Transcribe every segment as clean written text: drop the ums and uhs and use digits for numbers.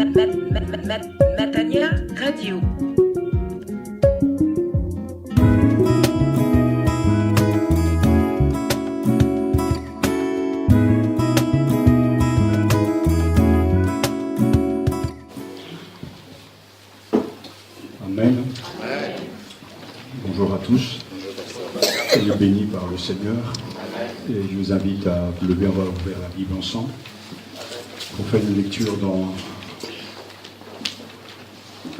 Matania Radio. Amen. Bonjour à tous. Soyez bénis par le Seigneur. Et je vous invite à vous lever, on va ouvrir la Bible ensemble pour faire une lecture dans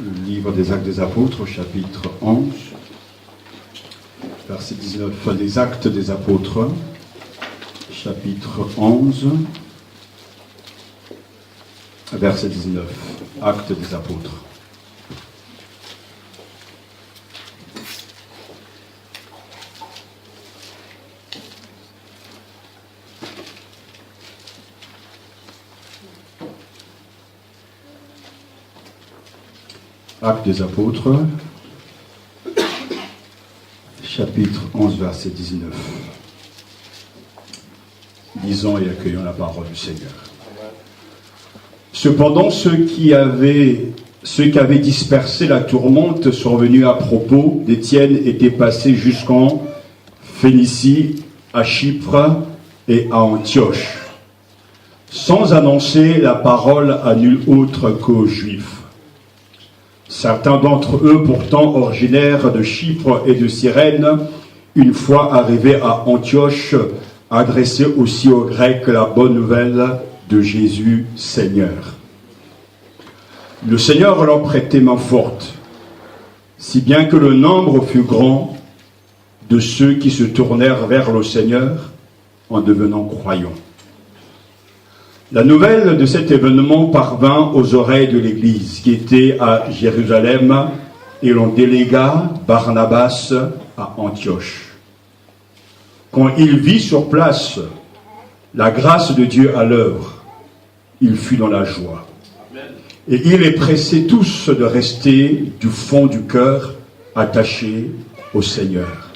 le livre des Actes des Apôtres, chapitre 11, verset 19. Les Actes des Apôtres, chapitre 11, verset 19. Actes des Apôtres. Actes des Apôtres, chapitre 11, verset 19. Lisons et accueillons la parole du Seigneur. Cependant, ceux qui avaient dispersé la tourmente sont revenus à propos d'Étienne étaient passés jusqu'en Phénicie, à Chypre et à Antioche, sans annoncer la parole à nul autre qu'aux Juifs. Certains d'entre eux, pourtant originaires de Chypre et de Cyrène, une fois arrivés à Antioche, adressaient aussi aux Grecs la bonne nouvelle de Jésus Seigneur. Le Seigneur leur prêtait main forte, si bien que le nombre fut grand de ceux qui se tournèrent vers le Seigneur en devenant croyants. La nouvelle de cet événement parvint aux oreilles de l'Église qui était à Jérusalem et l'on délégua Barnabas à Antioche. Quand il vit sur place la grâce de Dieu à l'œuvre, il fut dans la joie. Et il les pressait tous de rester du fond du cœur attachés au Seigneur.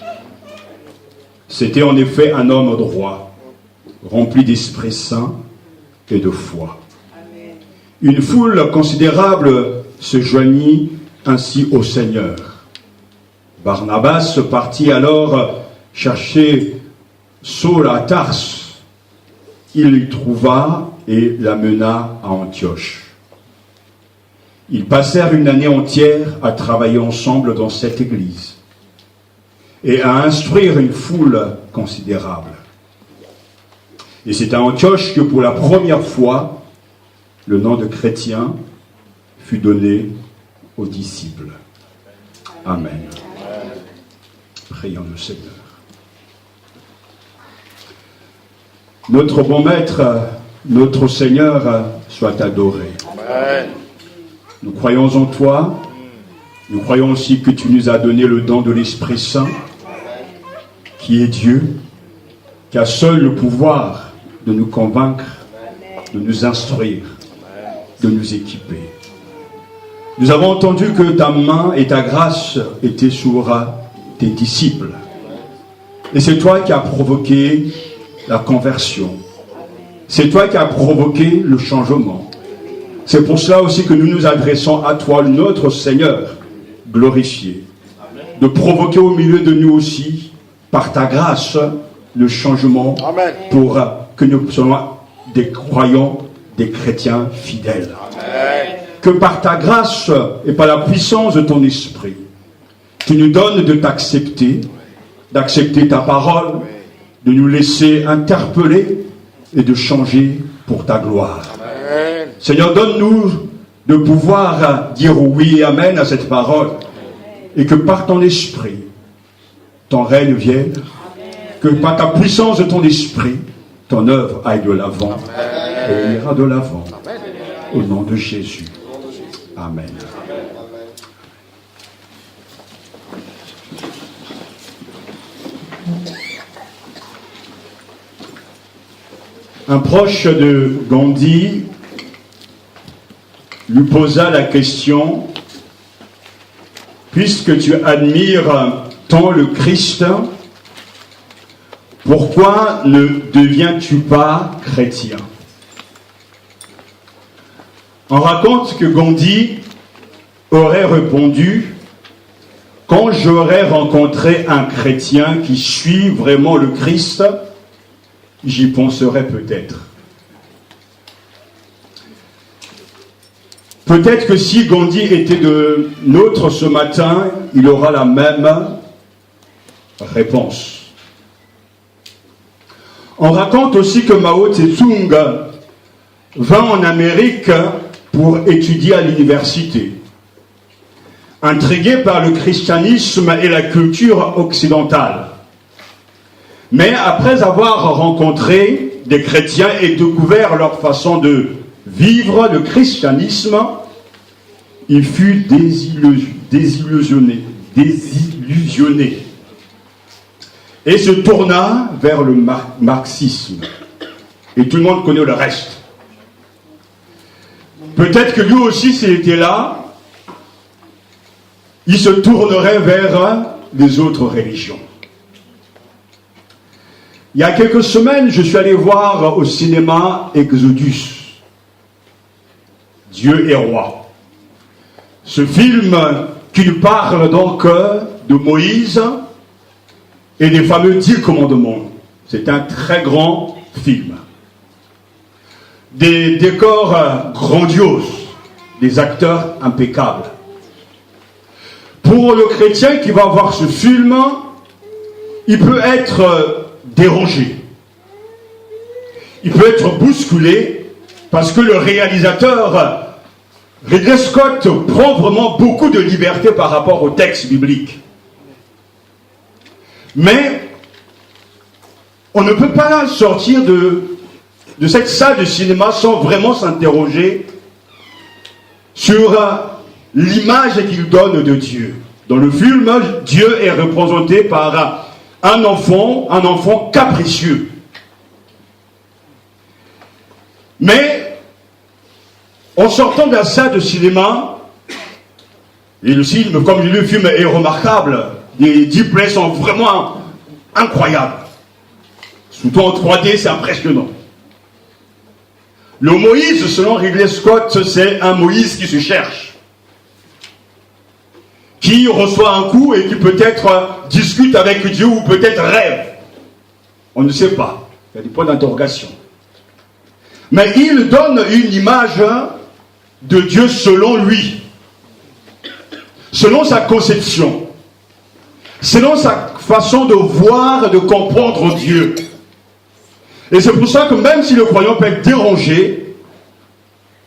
C'était en effet un homme droit, rempli d'Esprit Saint et de foi. Amen. Une foule considérable se joignit ainsi au Seigneur. Barnabas partit alors chercher Saul à Tarse. Il l'y trouva et l'amena à Antioche. Ils passèrent une année entière à travailler ensemble dans cette église et à instruire une foule considérable. Et c'est à Antioche que pour la première fois, le nom de chrétien fut donné aux disciples. Amen. Prions le Seigneur. Notre bon Maître, notre Seigneur, soit adoré. Amen. Nous croyons en toi. Nous croyons aussi que tu nous as donné le don de l'Esprit Saint, qui est Dieu, qui a seul le pouvoir de nous convaincre, de nous instruire, de nous équiper. Nous avons entendu que ta main et ta grâce étaient sur tes disciples. Et c'est toi qui as provoqué la conversion. C'est toi qui as provoqué le changement. C'est pour cela aussi que nous nous adressons à toi, notre Seigneur, glorifié. De provoquer au milieu de nous aussi, par ta grâce, le changement. Amen. Pour que nous soyons des croyants, des chrétiens fidèles. Amen. Que par ta grâce et par la puissance de ton esprit, tu nous donnes de t'accepter, d'accepter ta parole, de nous laisser interpeller et de changer pour ta gloire. Amen. Seigneur, donne-nous de pouvoir dire oui et amen à cette parole et que par ton esprit, ton règne vienne, que par ta puissance de ton esprit, ton œuvre aille de l'avant et ira de l'avant. Au nom de Jésus. Amen. Un proche de Gandhi lui posa la question: puisque tu admires tant le Christ, pourquoi ne deviens-tu pas chrétien? On raconte que Gandhi aurait répondu: quand j'aurais rencontré un chrétien qui suit vraiment le Christ, j'y penserai peut-être. Peut-être que si Gandhi était de nôtre ce matin, il aura la même réponse. On raconte aussi que Mao Tse-tung vint en Amérique pour étudier à l'université. Intrigué par le christianisme et la culture occidentale. Mais après avoir rencontré des chrétiens et découvert leur façon de vivre le christianisme, il fut désillusionné et se tourna vers le marxisme. Et tout le monde connaît le reste. Peut-être que lui aussi, s'il était là, il se tournerait vers les autres religions. Il y a quelques semaines, je suis allé voir au cinéma Exodus, Dieu est roi. Ce film qui nous parle donc de Moïse et des fameux 10 commandements. C'est un très grand film. Des décors grandioses, des acteurs impeccables. Pour le chrétien qui va voir ce film, il peut être dérangé. Il peut être bousculé parce que le réalisateur Ridley Scott prend vraiment beaucoup de liberté par rapport au texte biblique. Mais on ne peut pas sortir de cette salle de cinéma sans vraiment s'interroger sur l'image qu'il donne de Dieu. Dans le film, Dieu est représenté par un enfant capricieux. Mais en sortant de la salle de cinéma, et le film, comme je dis, le film est remarquable, les 10 plans sont vraiment incroyables. Surtout en 3D, c'est impressionnant. Le Moïse, selon Ridley Scott, c'est un Moïse qui se cherche, qui reçoit un coup et qui peut-être discute avec Dieu ou peut-être rêve. On ne sait pas. Il y a des points d'interrogation. Mais il donne une image de Dieu selon lui, selon sa conception, selon sa façon de voir et de comprendre Dieu. Et c'est pour ça que même si le croyant peut être dérangé,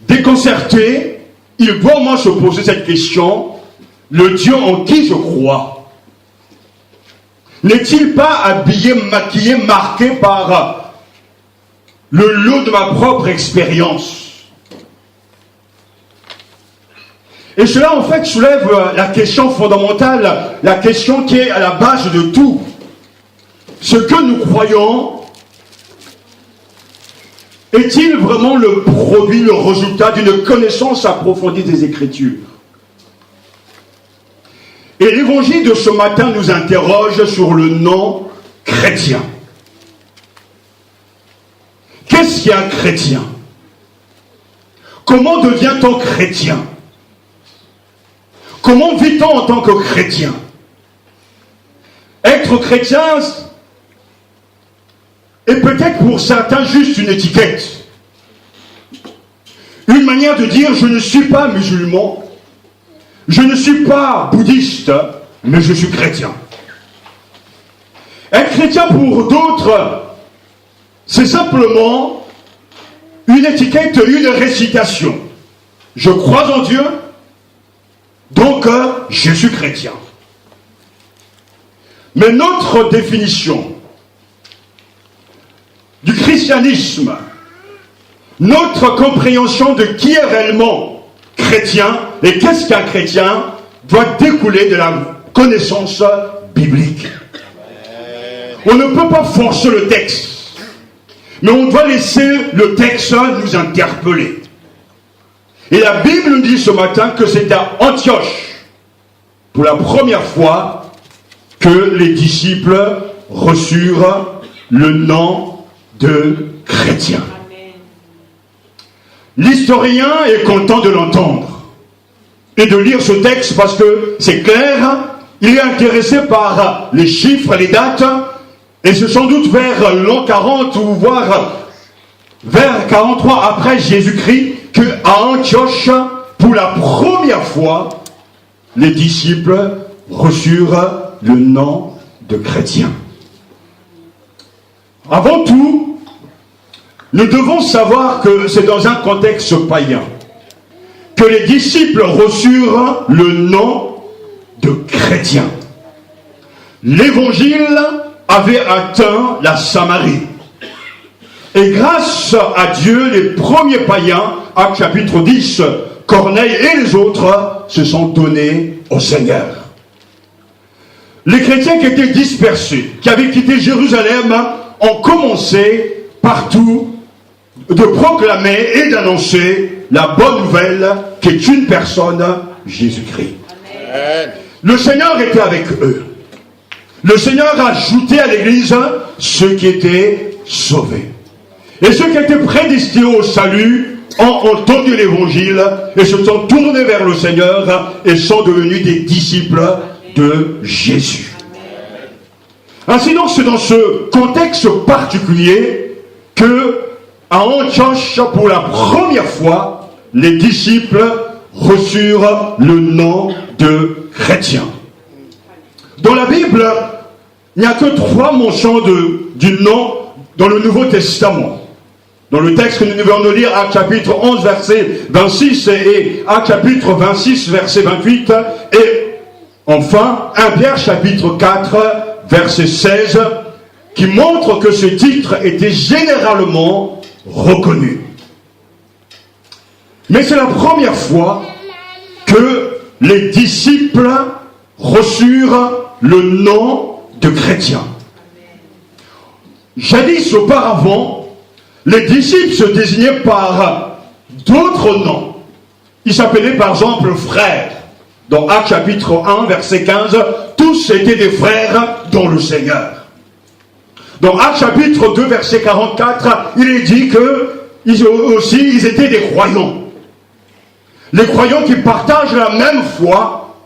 déconcerté, il doit au moins se poser cette question: le Dieu en qui je crois n'est-il pas habillé, maquillé, marqué par le lot de ma propre expérience? Et cela en fait soulève la question fondamentale, la question qui est à la base de tout. Ce que nous croyons est-il vraiment le produit, le résultat d'une connaissance approfondie des Écritures? Et l'évangile de ce matin nous interroge sur le nom chrétien. Qu'est-ce qu'un chrétien? Comment devient-on chrétien? Comment vit-on en tant que chrétien? Être chrétien est peut-être pour certains juste une étiquette. Une manière de dire: je ne suis pas musulman, je ne suis pas bouddhiste, mais je suis chrétien. Être chrétien pour d'autres, c'est simplement une étiquette, une récitation. Je crois en Dieu, donc je suis chrétien. Mais notre définition du christianisme, notre compréhension de qui est réellement chrétien et qu'est-ce qu'un chrétien, doit découler de la connaissance biblique. On ne peut pas forcer le texte, mais on doit laisser le texte nous interpeller. Et la Bible nous dit ce matin que c'est à Antioche, pour la première fois, que les disciples reçurent le nom de chrétien. L'historien est content de l'entendre et de lire ce texte parce que c'est clair, il est intéressé par les chiffres, les dates, et c'est sans doute vers l'an 40 ou voire vers 43 après Jésus-Christ qu'à Antioche, pour la première fois, les disciples reçurent le nom de chrétiens. Avant tout, nous devons savoir que c'est dans un contexte païen que les disciples reçurent le nom de chrétiens. L'évangile avait atteint la Samarie. Et grâce à Dieu, les premiers païens, Actes chapitre 10, Corneille et les autres se sont donnés au Seigneur. Les chrétiens qui étaient dispersés, qui avaient quitté Jérusalem, ont commencé partout de proclamer et d'annoncer la bonne nouvelle qui est une personne, Jésus-Christ. Amen. Le Seigneur était avec eux. Le Seigneur a ajouté à l'église ceux qui étaient sauvés. Et ceux qui étaient prédestinés au salut ont entendu l'évangile et se sont tournés vers le Seigneur et sont devenus des disciples de Jésus. Ainsi donc, c'est dans ce contexte particulier que, à Antioche, pour la première fois, les disciples reçurent le nom de chrétiens. Dans la Bible, il n'y a que 3 mentions du nom dans le Nouveau Testament. Dans le texte que nous venons de lire, Actes chapitre 11, verset 26 et Actes chapitre 26, verset 28, et enfin, 1 Pierre chapitre 4, verset 16, qui montre que ce titre était généralement reconnu. Mais c'est la première fois que les disciples reçurent le nom de chrétien. Jadis, auparavant, les disciples se désignaient par d'autres noms. Ils s'appelaient par exemple frères. Dans Actes chapitre 1, verset 15, tous étaient des frères dans le Seigneur. Dans Actes chapitre 2, verset 44, il est dit qu'ils étaient des croyants. Les croyants qui partagent la même foi,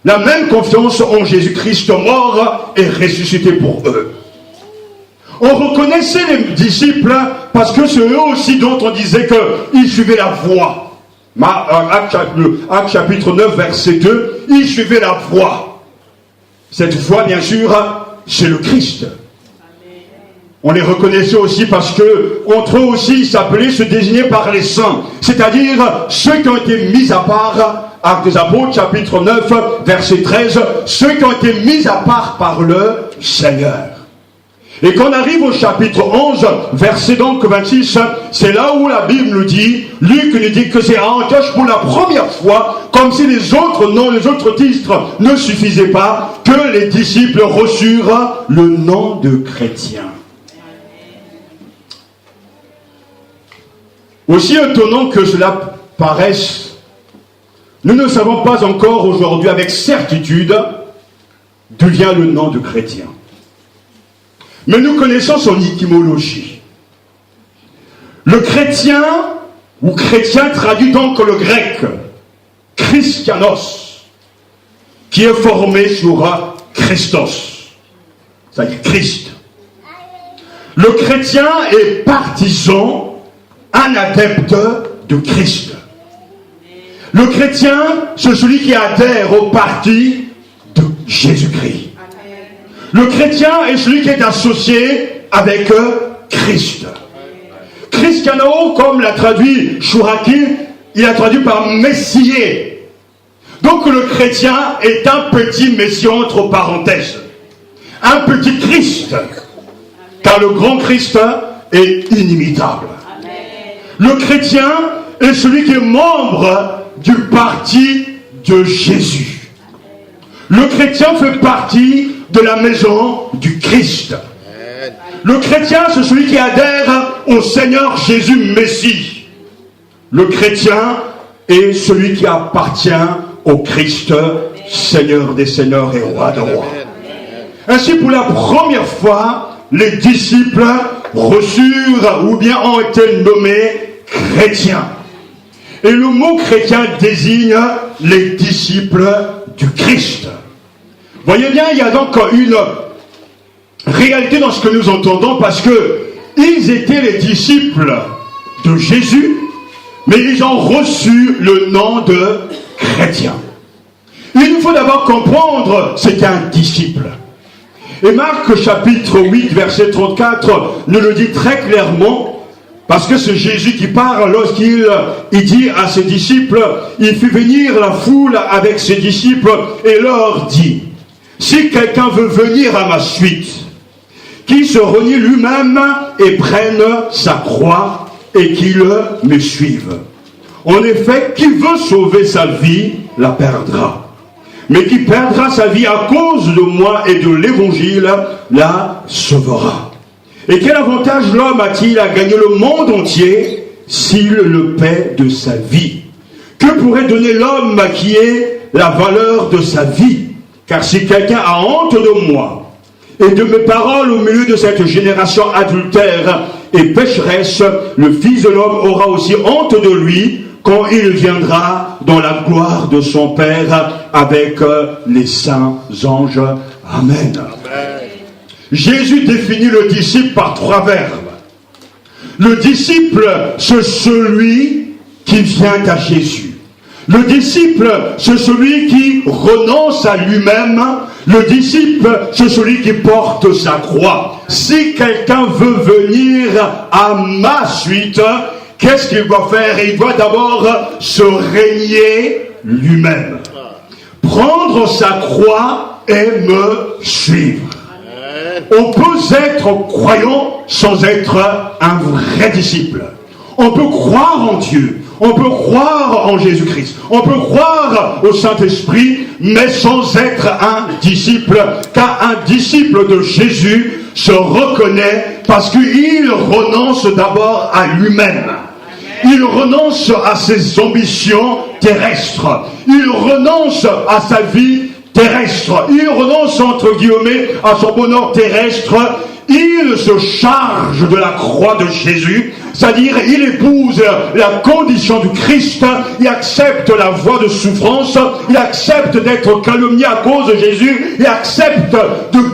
la même confiance en Jésus-Christ mort et ressuscité pour eux. On reconnaissait les disciples parce que c'est eux aussi dont on disait qu'ils suivaient la voie. Actes chapitre 9, verset 2, ils suivaient la voie. Cette voie, bien sûr, c'est le Christ. On les reconnaissait aussi parce que, entre eux aussi, ils s'appelaient, se désignaient par les saints. C'est-à-dire, ceux qui ont été mis à part, Actes des Apôtres, chapitre 9, verset 13, ceux qui ont été mis à part par le Seigneur. Et quand on arrive au chapitre 11, verset donc 26, c'est là où la Bible nous dit, Luc nous dit que c'est à Antioche pour la première fois, comme si les autres noms, les autres titres ne suffisaient pas, que les disciples reçurent le nom de chrétien. Aussi étonnant que cela paraisse, nous ne savons pas encore aujourd'hui avec certitude d'où vient le nom de chrétien. Mais nous connaissons son étymologie. Le chrétien, ou chrétien traduit donc le grec, Christianos, qui est formé sur Christos, c'est-à-dire Christ. Le chrétien est partisan, un adepte de Christ. Le chrétien, c'est celui qui adhère au parti de Jésus-Christ. Le chrétien est celui qui est associé avec Christ. Christiano, comme l'a traduit Chouraki, il a traduit par Messier. Donc le chrétien est un petit Messie entre parenthèses. Un petit Christ. Car le grand Christ est inimitable. Le chrétien est celui qui est membre du parti de Jésus. Le chrétien fait partie de la maison du Christ. Le chrétien, c'est celui qui adhère au Seigneur Jésus Messie. Le chrétien est celui qui appartient au Christ, Seigneur des Seigneurs et Roi des Rois. Ainsi, pour la première fois, les disciples reçurent ou bien ont été nommés chrétiens. Et le mot chrétien désigne les disciples du Christ. Voyez bien, il y a donc une réalité dans ce que nous entendons, parce que ils étaient les disciples de Jésus, mais ils ont reçu le nom de chrétien. Il nous faut d'abord comprendre ce qu'est un disciple. Et Marc chapitre 8 verset 34 nous le dit très clairement, parce que c'est Jésus qui parle lorsqu'il dit à ses disciples, il fit venir la foule avec ses disciples et leur dit, si quelqu'un veut venir à ma suite, qu'il se renie lui-même et prenne sa croix et qu'il me suive. En effet, qui veut sauver sa vie, la perdra. Mais qui perdra sa vie à cause de moi et de l'évangile, la sauvera. Et quel avantage l'homme a-t-il à gagner le monde entier s'il le paie de sa vie? Que pourrait donner l'homme qui est la valeur de sa vie? Car si quelqu'un a honte de moi et de mes paroles au milieu de cette génération adultère et pécheresse, le Fils de l'homme aura aussi honte de lui quand il viendra dans la gloire de son Père avec les saints anges. Amen. Amen. Jésus définit le disciple par 3 verbes. Le disciple, c'est celui qui vient à Jésus. Le disciple, c'est celui qui renonce à lui-même. Le disciple, c'est celui qui porte sa croix. Si quelqu'un veut venir à ma suite, qu'est-ce qu'il doit faire? Il doit d'abord se renier lui-même, prendre sa croix et me suivre. On peut être croyant sans être un vrai disciple. On peut croire en Dieu, on peut croire en Jésus-Christ, on peut croire au Saint-Esprit, mais sans être un disciple, car un disciple de Jésus se reconnaît parce qu'il renonce d'abord à lui-même. Il renonce à ses ambitions terrestres. Il renonce à sa vie terrestre. Il renonce, entre guillemets, à son bonheur terrestre. Il se charge de la croix de Jésus, c'est-à-dire il épouse la condition du Christ, il accepte la voie de souffrance, il accepte d'être calomnié à cause de Jésus, il accepte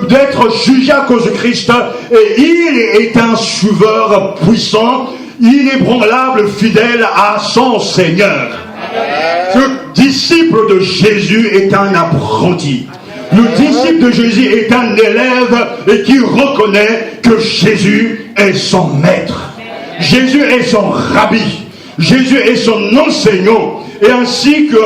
d'être jugé à cause de Christ, et il est un suiveur puissant, inébranlable, fidèle à son Seigneur. Ce disciple de Jésus est un apprenti. Le disciple de Jésus est un élève et qui reconnaît que Jésus est son maître. Jésus est son rabbi. Jésus est son enseignant. Et ainsi que,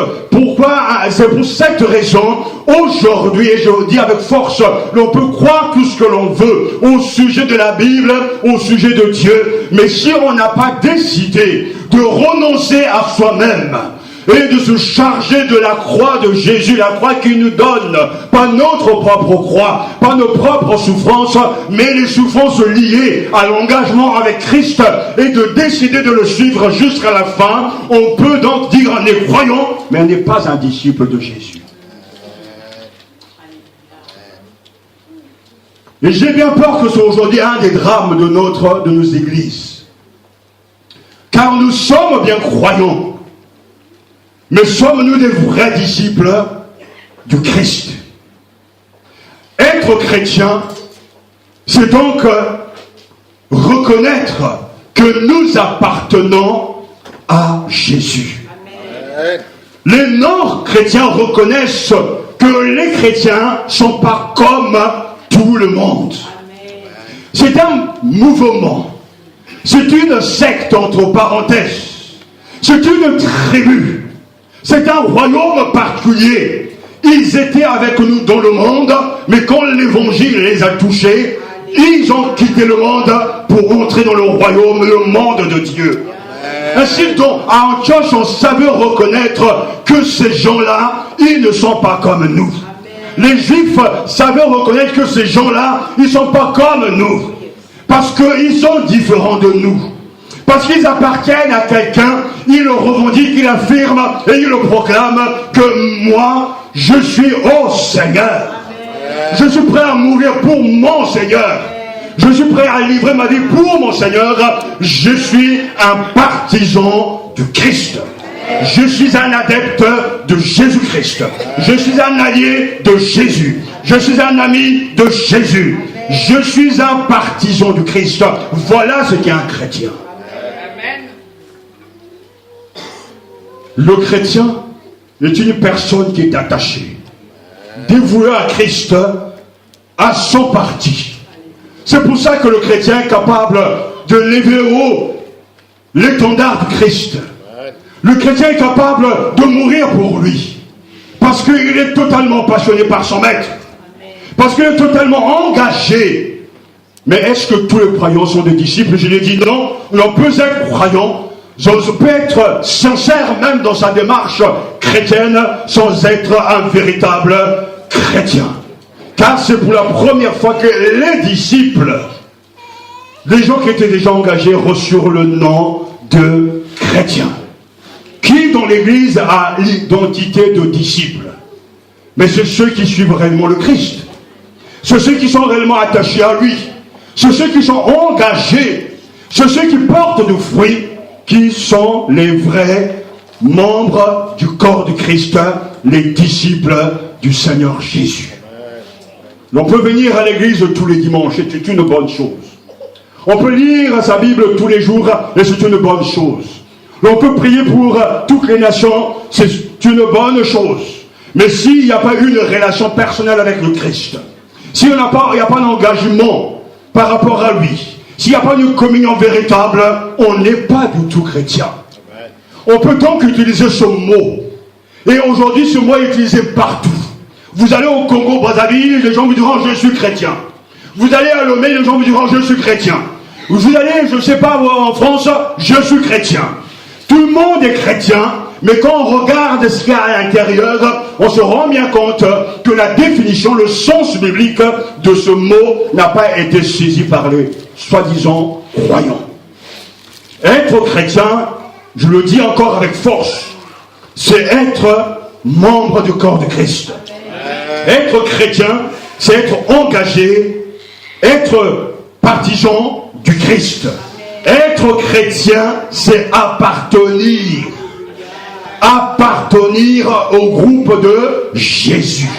c'est pour cette raison, aujourd'hui, et je le dis avec force, l'on peut croire tout ce que l'on veut au sujet de la Bible, au sujet de Dieu, mais si on n'a pas décidé de renoncer à soi-même, et de se charger de la croix de Jésus, la croix qu'il nous donne, pas notre propre croix, pas nos propres souffrances, mais les souffrances liées à l'engagement avec Christ, et de décider de le suivre jusqu'à la fin, on peut donc dire on est croyant, mais on n'est pas un disciple de Jésus. Et j'ai bien peur que ce soit aujourd'hui un des drames de nos églises. Car nous sommes bien croyants, mais sommes-nous des vrais disciples du Christ? Être chrétien, c'est donc reconnaître que nous appartenons à Jésus. Amen. Les non-chrétiens reconnaissent que les chrétiens ne sont pas comme tout le monde. Amen. C'est un mouvement. C'est une secte, entre parenthèses. C'est une tribu. C'est un royaume particulier. Ils étaient avec nous dans le monde, mais quand l'évangile les a touchés, ils ont quitté le monde pour entrer dans le royaume, le monde de Dieu. Ainsi donc, à Antioche, on savait reconnaître que ces gens-là, ils ne sont pas comme nous. Les Juifs savaient reconnaître que ces gens-là, ils ne sont pas comme nous. Parce qu'ils sont différents de nous. Parce qu'ils appartiennent à quelqu'un, ils le revendiquent, ils l'affirment et ils le proclament que moi, je suis au Seigneur. Je suis prêt à mourir pour mon Seigneur. Je suis prêt à livrer ma vie pour mon Seigneur. Je suis un partisan du Christ. Je suis un adepte de Jésus-Christ. Je suis un allié de Jésus. Je suis un ami de Jésus. Je suis un partisan du Christ. Voilà ce qu'est un chrétien. Le chrétien est une personne qui est attachée, dévouée à Christ à son parti. C'est pour ça que le chrétien est capable de lever haut l'étendard du Christ. Le chrétien est capable de mourir pour lui. Parce qu'il est totalement passionné par son maître. Parce qu'il est totalement engagé. Mais est-ce que tous les croyants sont des disciples? Je l'ai dit non. On peut être croyant, on peut être sincère même dans sa démarche chrétienne sans être un véritable chrétien. Car c'est pour la première fois que les disciples, les gens qui étaient déjà engagés, reçurent le nom de chrétiens. Qui dans l'église a l'identité de disciples? Mais c'est ceux qui suivent réellement le Christ. C'est ceux qui sont réellement attachés à lui. C'est ceux qui sont engagés. C'est ceux qui portent du fruit, qui sont les vrais membres du corps du Christ, les disciples du Seigneur Jésus. On peut venir à l'église tous les dimanches, c'est une bonne chose. On peut lire sa Bible tous les jours, et c'est une bonne chose. On peut prier pour toutes les nations, c'est une bonne chose. Mais s'il n'y a pas une relation personnelle avec le Christ, s'il n'y a pas d'engagement par rapport à lui, s'il n'y a pas une communion véritable, on n'est pas du tout chrétien. On peut donc utiliser ce mot. Et aujourd'hui, ce mot est utilisé partout. Vous allez au Congo-Brazzaville, les gens vous diront je suis chrétien. Vous allez à Lomé, les gens vous diront je suis chrétien. Vous allez, je ne sais pas, en France, je suis chrétien. Tout le monde est chrétien, mais quand on regarde ce qu'il y a à l'intérieur, on se rend bien compte que la définition, le sens biblique de ce mot n'a pas été saisi par les soi-disant croyants. Être chrétien, je le dis encore avec force, c'est être membre du corps de Christ. Être chrétien, c'est être engagé, être partisan du Christ. Être chrétien, c'est appartenir. Appartenir au groupe de Jésus.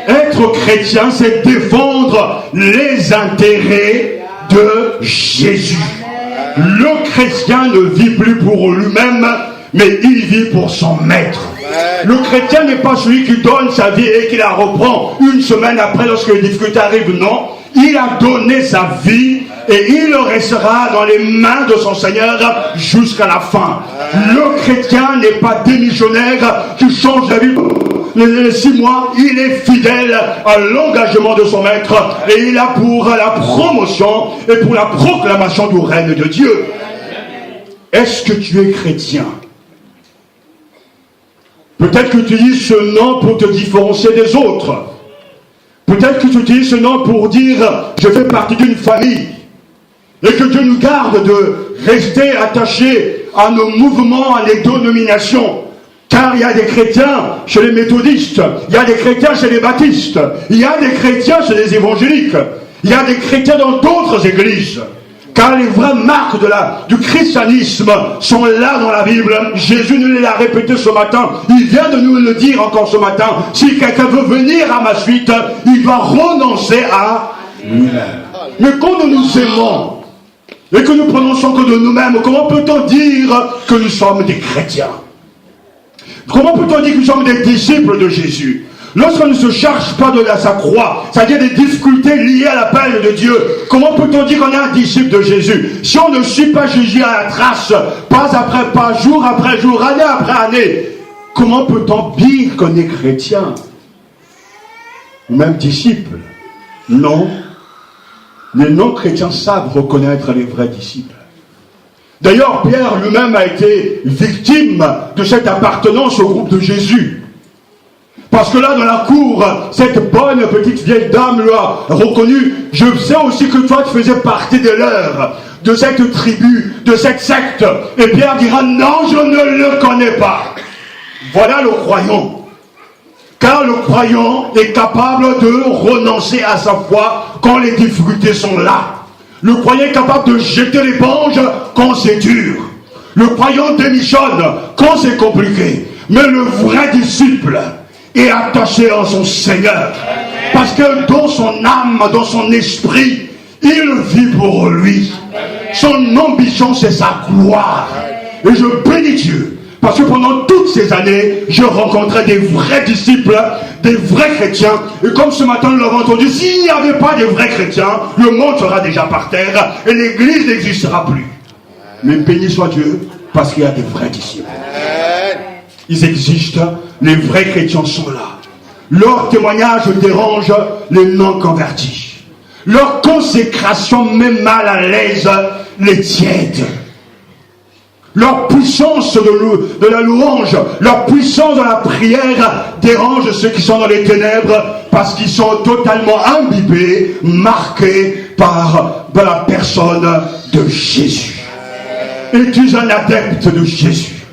Être chrétien, c'est défendre les intérêts de Jésus. Le chrétien ne vit plus pour lui-même, mais il vit pour son maître. Le chrétien n'est pas celui qui donne sa vie et qui la reprend une semaine après lorsque les difficultés arrivent. Non, il a donné sa vie et il restera dans les mains de son Seigneur jusqu'à la fin. Le chrétien n'est pas démissionnaire qui change la vie. Les 6 mois, il est fidèle à l'engagement de son maître et il a pour la promotion et pour la proclamation du règne de Dieu. Est-ce que tu es chrétien? Peut-être que tu utilises ce nom pour te différencier des autres. Peut-être que tu utilises ce nom pour dire je fais partie d'une famille. Et que Dieu nous garde de rester attachés à nos mouvements, à nos dénominations. Car il y a des chrétiens chez les méthodistes, il y a des chrétiens chez les baptistes, il y a des chrétiens chez les évangéliques, il y a des chrétiens dans d'autres églises. Car les vraies marques du christianisme sont là dans la Bible. Jésus nous l'a répété ce matin. Il vient de nous le dire encore ce matin. Si quelqu'un veut venir à ma suite, il doit renoncer à lui-même. Mais quand nous nous aimons et que nous prenons soin que de nous-mêmes, comment peut-on dire que nous sommes des chrétiens? Comment peut-on dire que nous sommes des disciples de Jésus? Lorsqu'on ne se charge pas de sa croix, c'est-à-dire des difficultés liées à l'appel de Dieu, comment peut-on dire qu'on est un disciple de Jésus? Si on ne suit pas Jésus à la trace, pas après pas, jour après jour, année après année, comment peut-on dire qu'on est chrétien? Ou même disciple? Non. Les non-chrétiens savent reconnaître les vrais disciples. D'ailleurs, Pierre lui-même a été victime de cette appartenance au groupe de Jésus. Parce que là, dans la cour, cette bonne petite vieille dame lui a reconnu. Je sais aussi que toi, tu faisais partie de leurs, de cette tribu, de cette secte. Et Pierre dira, non, je ne le connais pas. Voilà le croyant. Car le croyant est capable de renoncer à sa foi quand les difficultés sont là. Le croyant est capable de jeter l'éponge quand c'est dur. Le croyant démissionne quand c'est compliqué. Mais le vrai disciple est attaché à son Seigneur. Parce que dans son âme, dans son esprit, il vit pour lui. Son ambition, c'est sa gloire. Et je bénis Dieu. Parce que pendant toutes ces années, je rencontrais des vrais disciples, des vrais chrétiens. Et comme ce matin, nous l'avons entendu, s'il n'y avait pas de vrais chrétiens, le monde sera déjà par terre et l'église n'existera plus. Mais béni soit Dieu, parce qu'il y a des vrais disciples. Ils existent, les vrais chrétiens sont là. Leur témoignage dérange les non-convertis. Leur consécration met mal à l'aise les tièdes. Leur puissance de la louange, leur puissance de la prière dérange ceux qui sont dans les ténèbres parce qu'ils sont totalement imbibés, marqués par la personne de Jésus. Es-tu un adepte de Jésus?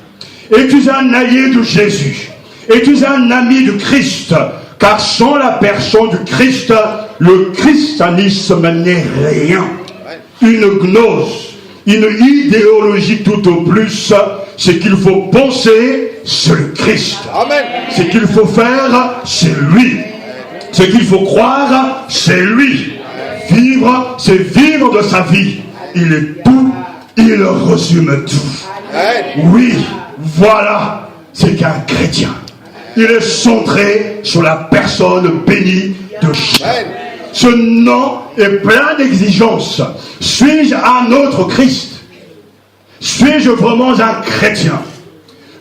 Es-tu un allié de Jésus? Es-tu un ami du Christ? Car sans la personne du Christ, le christianisme n'est rien. Une gnose. Une idéologie tout au plus, ce qu'il faut penser, c'est le Christ. Amen. Ce qu'il faut faire, c'est lui. Ce qu'il faut croire, c'est lui. Vivre, c'est vivre de sa vie. Il est tout, il résume tout. Oui, voilà, c'est qu'un chrétien. Il est centré sur la personne bénie de Dieu. Ce nom est plein d'exigences. Suis-je un autre Christ? Suis-je vraiment un chrétien?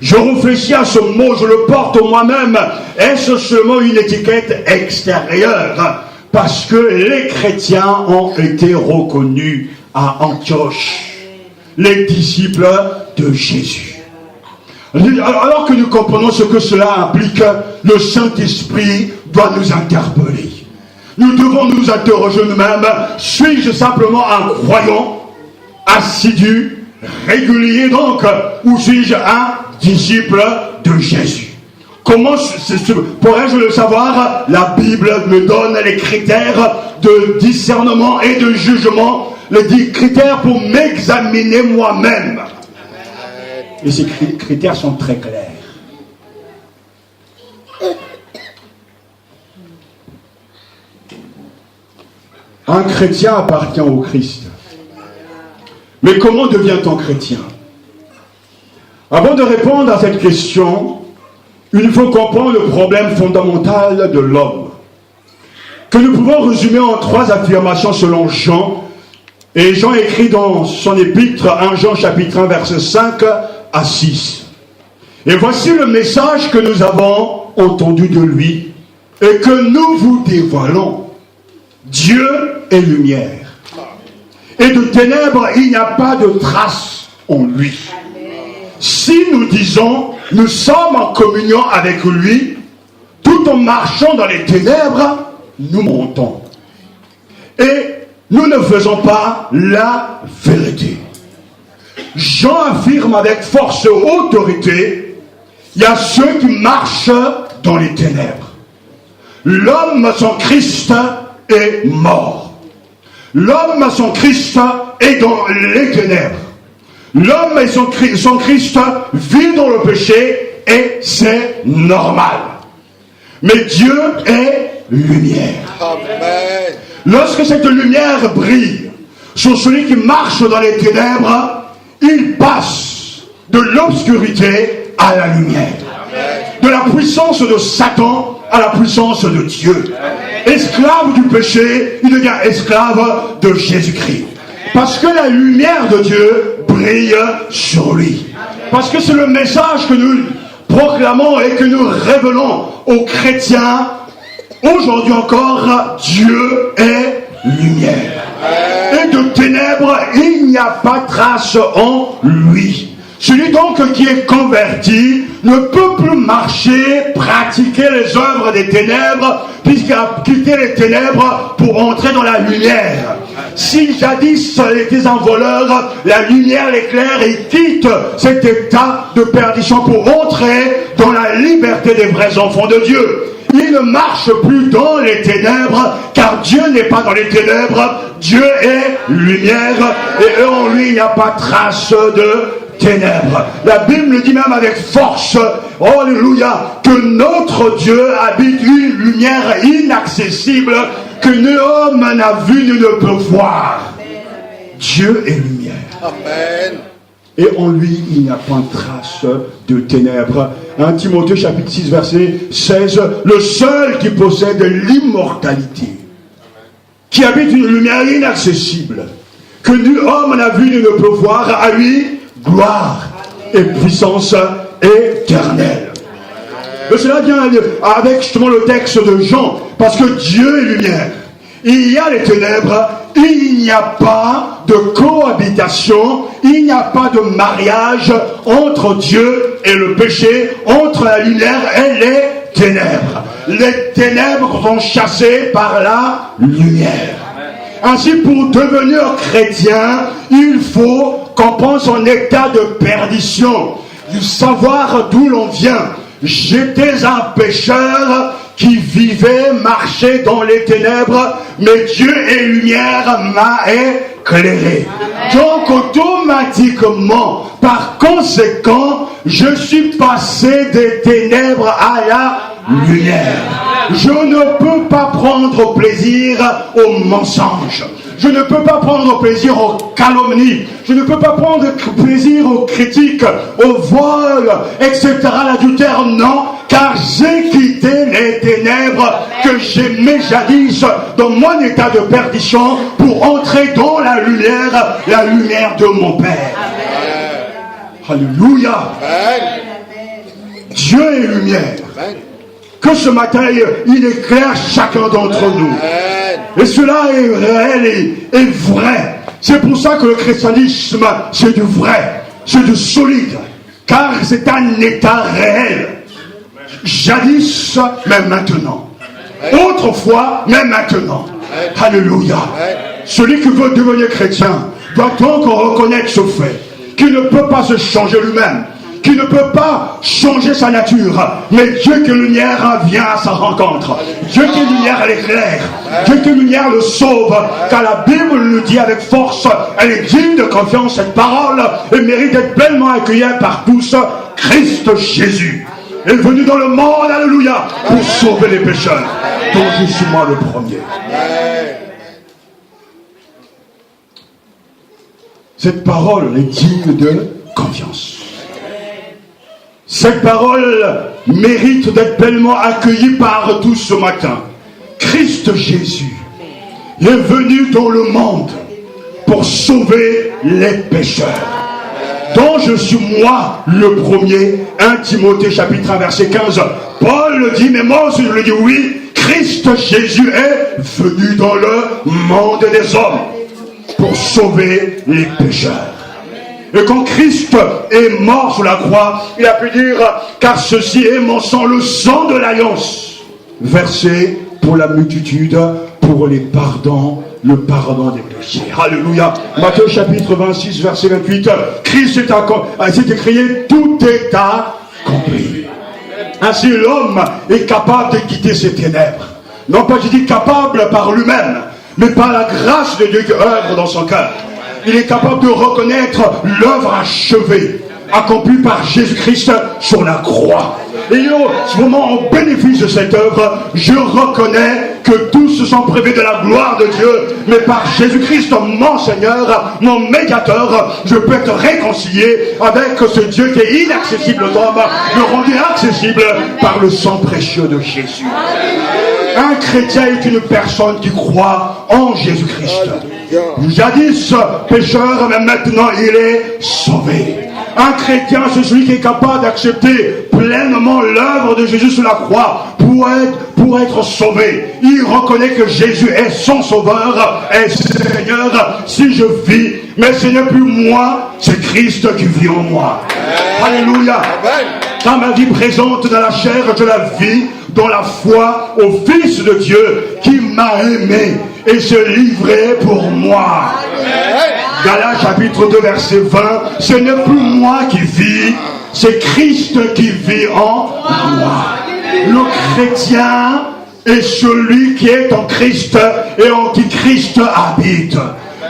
Je réfléchis à ce mot, je le porte moi-même. Est-ce seulement une étiquette extérieure? Parce que les chrétiens ont été reconnus à Antioche, les disciples de Jésus. Alors que nous comprenons ce que cela implique, le Saint-Esprit doit nous interpeller. Nous devons nous interroger nous-mêmes, suis-je simplement un croyant, assidu, régulier donc, ou suis-je un disciple de Jésus? Comment pourrais-je le savoir? La Bible me donne les critères de discernement et de jugement, les critères pour m'examiner moi-même. Et ces critères sont très clairs. Un chrétien appartient au Christ. Mais comment devient-on chrétien? Avant de répondre à cette question, il faut comprendre le problème fondamental de l'homme, que nous pouvons résumer en 3 affirmations selon Jean. Et Jean écrit dans son épître, 1 Jean chapitre 1 verset 5 à 6. Et voici le message que nous avons entendu de lui et que nous vous dévoilons. Dieu est lumière. Et de ténèbres, il n'y a pas de trace en lui. Si nous disons, nous sommes en communion avec lui, tout en marchant dans les ténèbres, nous mentons. Et nous ne faisons pas la vérité. Jean affirme avec force et autorité, il y a ceux qui marchent dans les ténèbres. L'homme sans Christ est mort. L'homme sans Christ est dans les ténèbres. L'homme et son Christ vit dans le péché et c'est normal. Mais Dieu est lumière. Amen. Lorsque cette lumière brille sur celui qui marche dans les ténèbres, il passe de l'obscurité à la lumière. Amen. De la puissance de Satan à la puissance de Dieu. Amen. Esclave du péché, il devient esclave de Jésus-Christ. Parce que la lumière de Dieu brille sur lui. Parce que c'est le message que nous proclamons et que nous révélons aux chrétiens. Aujourd'hui encore, Dieu est lumière. Et de ténèbres, il n'y a pas trace en lui. Celui donc qui est converti ne peut plus marcher, pratiquer les œuvres des ténèbres, puisqu'il a quitté les ténèbres pour entrer dans la lumière. Si jadis il était un voleur, la lumière l'éclaire et quitte cet état de perdition pour entrer dans la liberté des vrais enfants de Dieu. il ne marche plus dans les ténèbres, car Dieu n'est pas dans les ténèbres, Dieu est lumière, et en lui il n'y a pas trace de ténèbres. La Bible dit même avec force, alléluia, que notre Dieu habite une lumière inaccessible que nul homme n'a vu ni ne peut voir. Dieu est lumière. Amen. Et en lui, il n'y a pas de trace de ténèbres. 1 Timothée chapitre 6 verset 16, le seul qui possède l'immortalité, qui habite une lumière inaccessible, que nul homme n'a vu ni ne peut voir, à lui, gloire et puissance éternelle. Et cela vient avec justement le texte de Jean, parce que Dieu est lumière. Il y a les ténèbres, il n'y a pas de cohabitation, il n'y a pas de mariage entre Dieu et le péché, entre la lumière et les ténèbres. Les ténèbres sont chassées par la lumière. Ainsi, pour devenir chrétien, il faut qu'on pense en état de perdition, du savoir d'où l'on vient. J'étais un pécheur qui vivait, marchait dans les ténèbres, mais Dieu est lumière m'a éclairé. Donc automatiquement, par conséquent, je suis passé des ténèbres à la lumière. Je ne peux pas prendre plaisir aux mensonges. Je ne peux pas prendre plaisir aux calomnies. Je ne peux pas prendre plaisir aux critiques, aux vols, etc., l'adultère. Non, car j'ai quitté les ténèbres que j'aimais jadis dans mon état de perdition pour entrer dans la lumière de mon Père. Amen. Alléluia. Amen. Dieu est lumière. Amen. Que ce matin, il éclaire chacun d'entre nous. Et cela est réel et vrai. C'est pour ça que le christianisme, c'est du vrai, c'est du solide. Car c'est un état réel. Jadis, mais maintenant. Autrefois, mais maintenant. Alléluia. Celui qui veut devenir chrétien doit donc reconnaître ce fait, qu'il ne peut pas se changer lui-même, qui ne peut pas changer sa nature, mais Dieu qui est lumière vient à sa rencontre. Dieu qui est lumière l'éclaire. Dieu qui est lumière le sauve. Car la Bible le dit avec force, elle est digne de confiance, cette parole, et mérite d'être pleinement accueillie par tous. Christ Jésus est venu dans le monde, alléluia, pour sauver les pécheurs, dont je suis moi le premier. Cette parole est digne de confiance. Cette parole mérite d'être pleinement accueillie par tous ce matin. Christ Jésus est venu dans le monde pour sauver les pécheurs, dont je suis moi le premier. 1 Timothée chapitre 1 verset 15. Paul le dit, mais moi aussi je le dis, oui, Christ Jésus est venu dans le monde des hommes pour sauver les pécheurs. Et quand Christ est mort sur la croix, il a pu dire, car ceci est mon sang, le sang de l'alliance, versé pour la multitude, pour le pardon des péchés. Alléluia. Matthieu chapitre 26, verset 28, Christ s'est écrié, tout est accompli. Ainsi l'homme est capable de quitter ses ténèbres. Non pas, je dis capable par lui-même, mais par la grâce de Dieu qui œuvre dans son cœur. Il est capable de reconnaître l'œuvre achevée, accomplie par Jésus-Christ sur la croix. Et ce moment, en bénéfice de cette œuvre, je reconnais que tous sont privés de la gloire de Dieu, mais par Jésus-Christ, mon Seigneur, mon médiateur, je peux être réconcilié avec ce Dieu qui est inaccessible aux hommes, le rendu accessible par le sang précieux de Jésus. Un chrétien est une personne qui croit en Jésus-Christ. Jadis pécheur, mais maintenant il est sauvé. Un chrétien, c'est celui qui est capable d'accepter pleinement l'œuvre de Jésus sur la croix pour être sauvé. Il reconnaît que Jésus est son sauveur et Seigneur. Si je vis, mais ce n'est plus moi, c'est Christ qui vit en moi. Alléluia. Dans ma vie présente dans la chair, je la vis dans la foi au Fils de Dieu qui m'a aimé et se livrait pour moi. Galates chapitre 2 verset 20, ce n'est plus moi qui vis, c'est Christ qui vit en moi. Le chrétien est celui qui est en Christ et en qui Christ habite.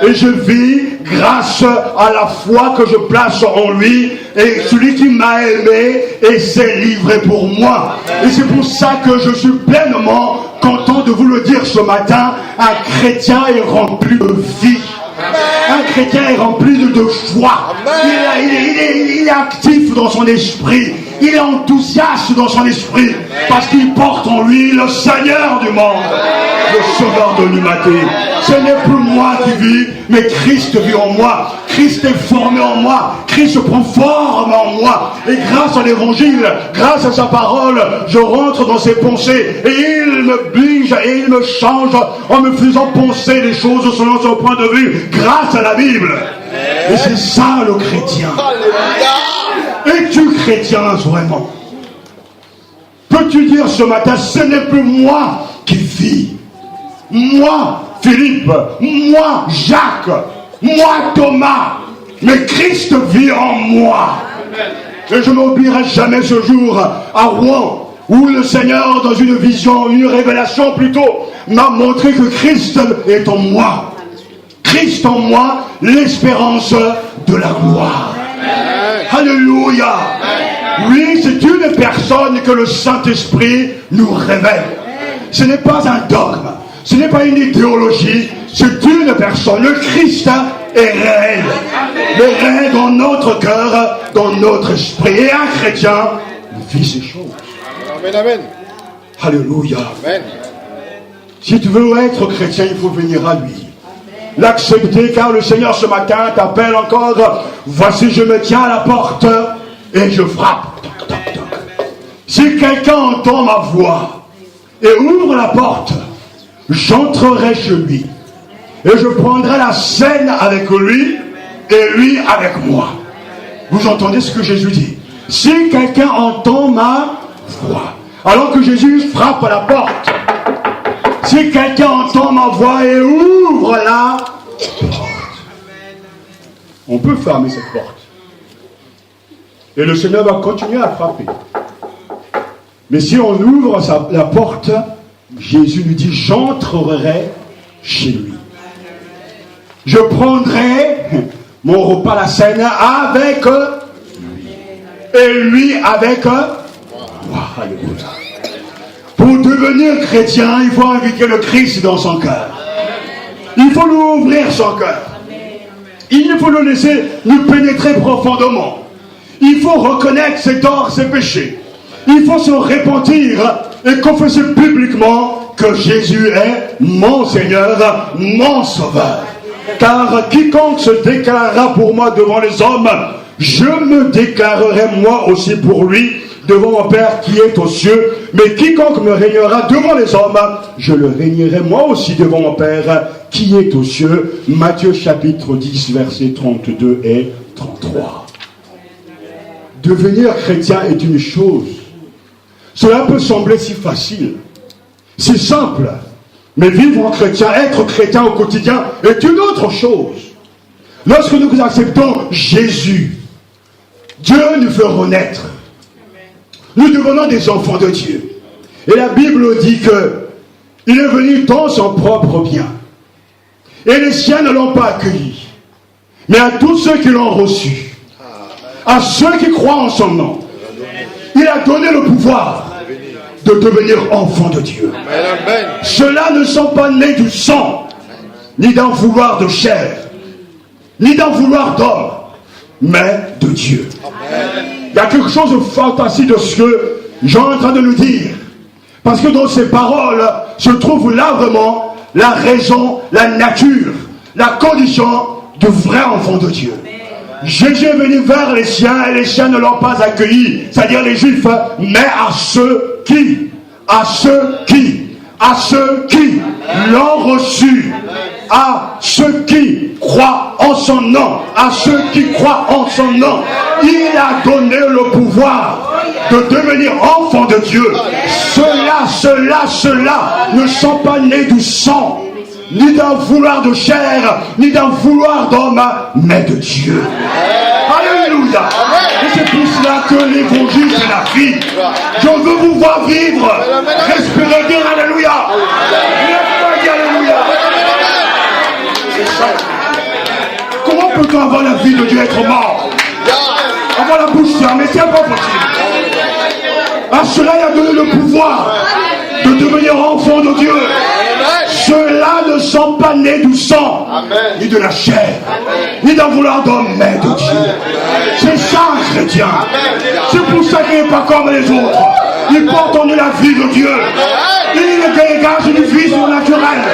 Et je vis grâce à la foi que je place en lui, et celui qui m'a aimé et s'est livré pour moi. Et c'est pour ça que je suis pleinement content de vous le dire ce matin. Un chrétien est rempli de vie. Un chrétien est rempli de joie. Il est actif dans son esprit. Il est enthousiaste dans son esprit. Parce qu'il porte en lui le Seigneur du monde, le Sauveur de l'humanité. Ce n'est plus moi qui vis, mais Christ vit en moi. Christ est formé en moi. Christ prend forme en moi. Et grâce à l'évangile, grâce à sa parole, je rentre dans ses pensées. Et il me blige et il me change en me faisant penser les choses selon son point de vue, grâce à la Bible. Et c'est ça le chrétien. Es-tu chrétien vraiment? Peux-tu dire ce matin, ce n'est plus moi qui vis, moi Philippe, moi Jacques, moi Thomas, mais Christ vit en moi. Et je n'oublierai jamais ce jour à Rouen, où le Seigneur, dans une vision, une révélation plutôt, m'a montré que Christ est en moi. Christ en moi, l'espérance de la gloire. Alléluia. Oui, c'est une personne que le Saint-Esprit nous révèle. Ce n'est pas un dogme, ce n'est pas une idéologie, c'est une personne. Le Christ est réel. Il est réel dans notre cœur, dans notre esprit. Et un chrétien vit ces choses. Amen, amen. Alléluia. Amen. Si tu veux être chrétien, il faut venir à lui. L'accepter, car le Seigneur ce matin t'appelle encore. Voici, je me tiens à la porte et je frappe. Toc, toc, toc. Si quelqu'un entend ma voix et ouvre la porte, j'entrerai chez lui et je prendrai la scène avec lui et lui avec moi. Vous entendez ce que Jésus dit? Si quelqu'un entend ma voix, alors que Jésus frappe à la porte, si quelqu'un entend ma voix et ouvre la porte, on peut fermer cette porte. Et le Seigneur va continuer à frapper. Mais si on ouvre la porte, Jésus lui dit, j'entrerai chez lui. Je prendrai mon repas, la scène, avec lui. Et lui avec moi. Alléluia. Pour devenir chrétien, il faut inviter le Christ dans son cœur. Il faut lui ouvrir son cœur. Il faut le laisser nous pénétrer profondément. Il faut reconnaître ses torts, ses péchés. Il faut se repentir et confesser publiquement que Jésus est mon Seigneur, mon Sauveur. Car quiconque se déclarera pour moi devant les hommes, je me déclarerai moi aussi pour lui devant mon Père qui est aux cieux. Mais quiconque me régnera devant les hommes, je le régnerai moi aussi devant mon Père qui est aux cieux. Matthieu chapitre 10, versets 32 et 33. Devenir chrétien est une chose. Cela peut sembler si facile, si simple. Mais vivre en chrétien, être chrétien au quotidien est une autre chose. Lorsque nous acceptons Jésus, Dieu nous fait renaître. Nous devenons des enfants de Dieu. Et la Bible dit que il est venu dans son propre bien. Et les siens ne l'ont pas accueilli. Mais à tous ceux qui l'ont reçu, à ceux qui croient en son nom, il a donné le pouvoir de devenir enfants de Dieu. Ceux-là ne sont pas nés du sang, ni d'un vouloir de chair, ni d'un vouloir d'homme, mais de Dieu. Il y a quelque chose de fantastique de ce que Jean est en train de nous dire. Parce que dans ces paroles se trouve là vraiment la raison, la nature, la condition du vrai enfant de Dieu. Jésus est venu vers les siens et les siens ne l'ont pas accueilli, c'est-à-dire les Juifs, mais à ceux qui l'ont reçu, à ceux qui croient en son nom, à ceux qui croient en son nom, il a donné le pouvoir de devenir enfants de Dieu. Ceux-là ne sont pas nés du sang, ni d'un vouloir de chair, ni d'un vouloir d'homme, mais de Dieu. Alléluia. Et c'est pour cela que l'évangile c'est la vie. Je veux vous voir vivre. Respirez, dire Alléluia. Lève-toi, dire Alléluia. C'est ça. Comment peut-on avoir la vie de Dieu et être mort? Avoir la bouche fermée, c'est pas possible. À cela, il a donné le pouvoir de devenir enfant de Dieu. Ceux-là ne sont pas nés du sang, ni de la chair, ni d'un vouloir d'homme, mais de Dieu. C'est ça un chrétien. C'est pour ça qu'il n'est pas comme les autres. Il porte en lui la vie de Dieu. Il dégage une vie surnaturelle.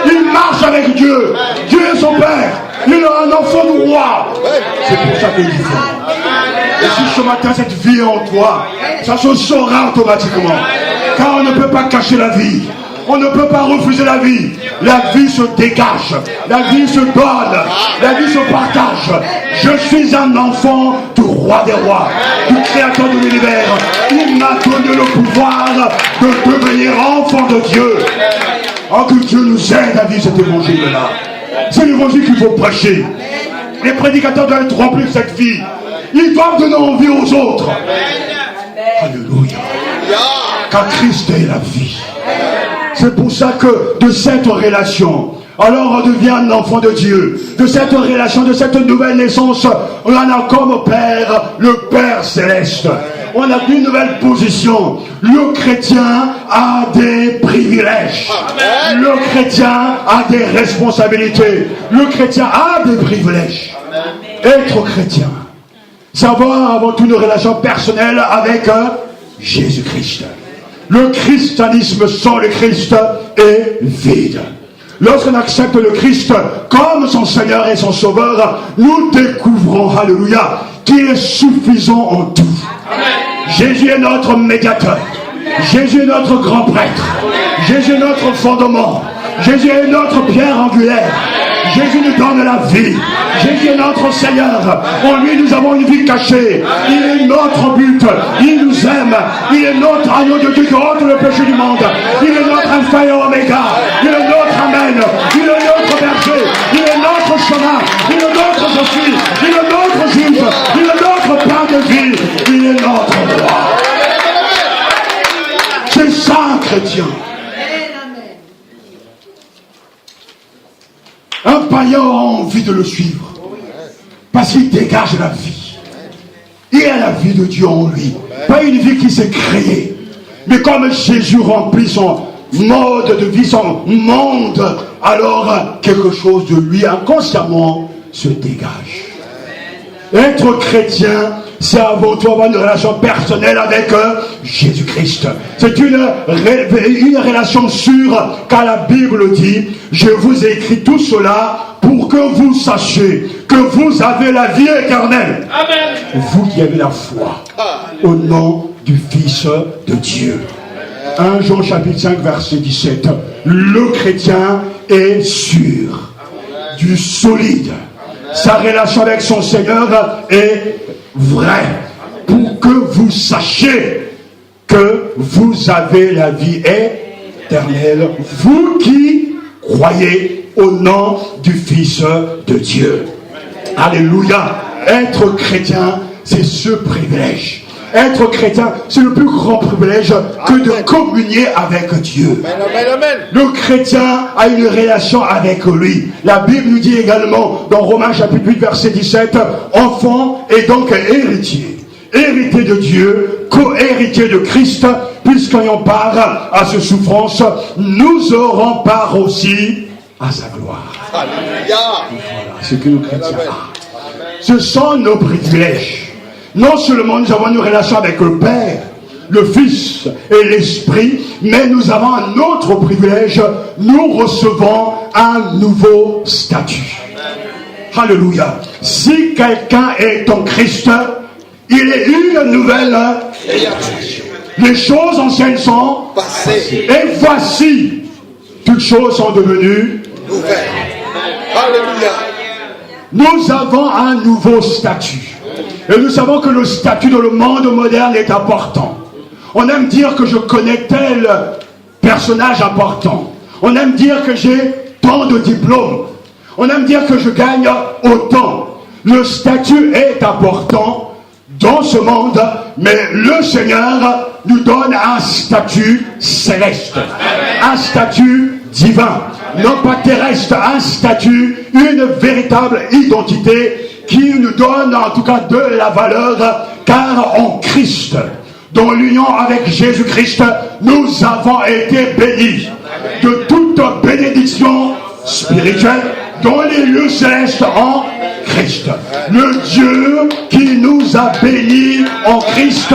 Il marche avec Dieu. Dieu est son Père. Il est un enfant du roi. C'est pour ça qu'il est différent. Et si ce matin cette vie est en toi, ça se saura automatiquement. Car on ne peut pas cacher la vie. On ne peut pas refuser la vie. La vie se dégage. La vie se donne. La vie se partage. Je suis un enfant du roi des rois, du créateur de l'univers. Il m'a donné le pouvoir de devenir enfant de Dieu. Oh, que Dieu nous aide à vivre cet évangile-là. C'est l'évangile qu'il faut prêcher. Les prédicateurs doivent être remplis de cette vie. Ils doivent donner envie aux autres. Alléluia. Car Christ est la vie. C'est pour ça que de cette relation, alors on devient un enfant de Dieu. De cette relation, de cette nouvelle naissance, on en a comme Père, le Père Céleste. On a une nouvelle position. Le chrétien a des privilèges. Le chrétien a des responsabilités. Le chrétien a des privilèges. Être chrétien, c'est avoir avant tout une relation personnelle avec Jésus-Christ. Le christianisme sans le Christ est vide. Lorsqu'on accepte le Christ comme son Seigneur et son Sauveur, nous découvrons, alléluia, qu'il est suffisant en tout. Amen. Jésus est notre médiateur. Jésus est notre grand prêtre. Jésus est notre fondement. Jésus est notre pierre angulaire. Jésus nous donne la vie. Jésus est notre Seigneur. En lui, nous avons une vie cachée. Il est notre but. Il nous aime. Il est notre agneau de Dieu qui ôte le péché du monde. Il est notre alpha et oméga. Il est notre amen. Il est notre berger. Il est notre chemin. Il est notre Jésus. Il est notre juge. Il est notre pain de vie. Il est notre roi. C'est ça un chrétien. Un païen a envie de le suivre parce qu'il dégage la vie. Il a la vie de Dieu en lui. Pas une vie qui s'est créée, mais comme Jésus remplit son mode de vie, son monde, alors quelque chose de lui inconsciemment se dégage. Être chrétien, c'est avant tout avoir une relation personnelle avec Jésus-Christ. C'est une relation sûre, car la Bible dit, je vous ai écrit tout cela pour que vous sachiez que vous avez la vie éternelle. Amen. Vous qui avez la foi au nom du Fils de Dieu. 1 Jean chapitre 5 verset 17. Le chrétien est sûr du solide. Sa relation avec son Seigneur est vraie, pour que vous sachiez que vous avez la vie éternelle, vous qui croyez au nom du Fils de Dieu. Alléluia. Être chrétien, c'est ce privilège. Être chrétien, c'est le plus grand privilège que de communier avec Dieu. Le chrétien a une relation avec lui. La Bible nous dit également dans Romains chapitre 8 verset 17, enfant et donc héritier. Héritier de Dieu, co-héritier de Christ, puisqu'ayant part à ses souffrances, nous aurons part aussi à sa gloire. Alléluia. Voilà ce que nous chrétiens avons. Ce sont nos privilèges. Non seulement nous avons une relation avec le Père, le Fils et l'Esprit, mais nous avons un autre privilège, nous recevons un nouveau statut. Alléluia. Si quelqu'un est en Christ, il est une nouvelle créature. Les choses anciennes sont passées. Et voici, toutes choses sont devenues nouvelles. Alléluia. Nous avons un nouveau statut. Et nous savons que le statut dans le monde moderne est important. On aime dire que je connais tel personnage important. On aime dire que j'ai tant de diplômes. On aime dire que je gagne autant. Le statut est important, dans ce monde, mais le Seigneur nous donne un statut céleste, un statut divin, non pas terrestre, un statut, une véritable identité qui nous donne en tout cas de la valeur, car en Christ, dans l'union avec Jésus-Christ, nous avons été bénis de toute bénédiction spirituelle dans les lieux célestes en Christ. Le Dieu qui nous a bénis en Christ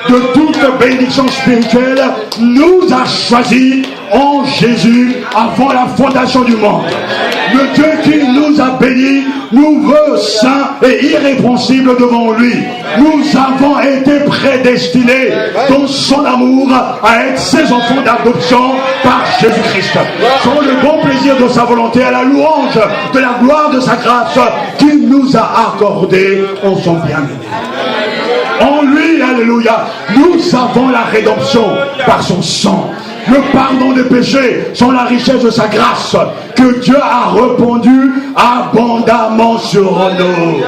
de toute bénédiction spirituelle nous a choisis en Jésus avant la fondation du monde. Le Dieu qui nous a bénis nous veut saints et irrépréhensibles devant lui. Nous avons été prédestinés dans son amour à être ses enfants d'adoption par Jésus-Christ. Sans le bon plaisir de sa volonté, à la louange de la gloire de sa grâce qu'il nous a accordé en son bien-aimé. En lui, alléluia, nous avons la rédemption par son sang. Le pardon des péchés sont la richesse de sa grâce que Dieu a répandu abondamment sur nous.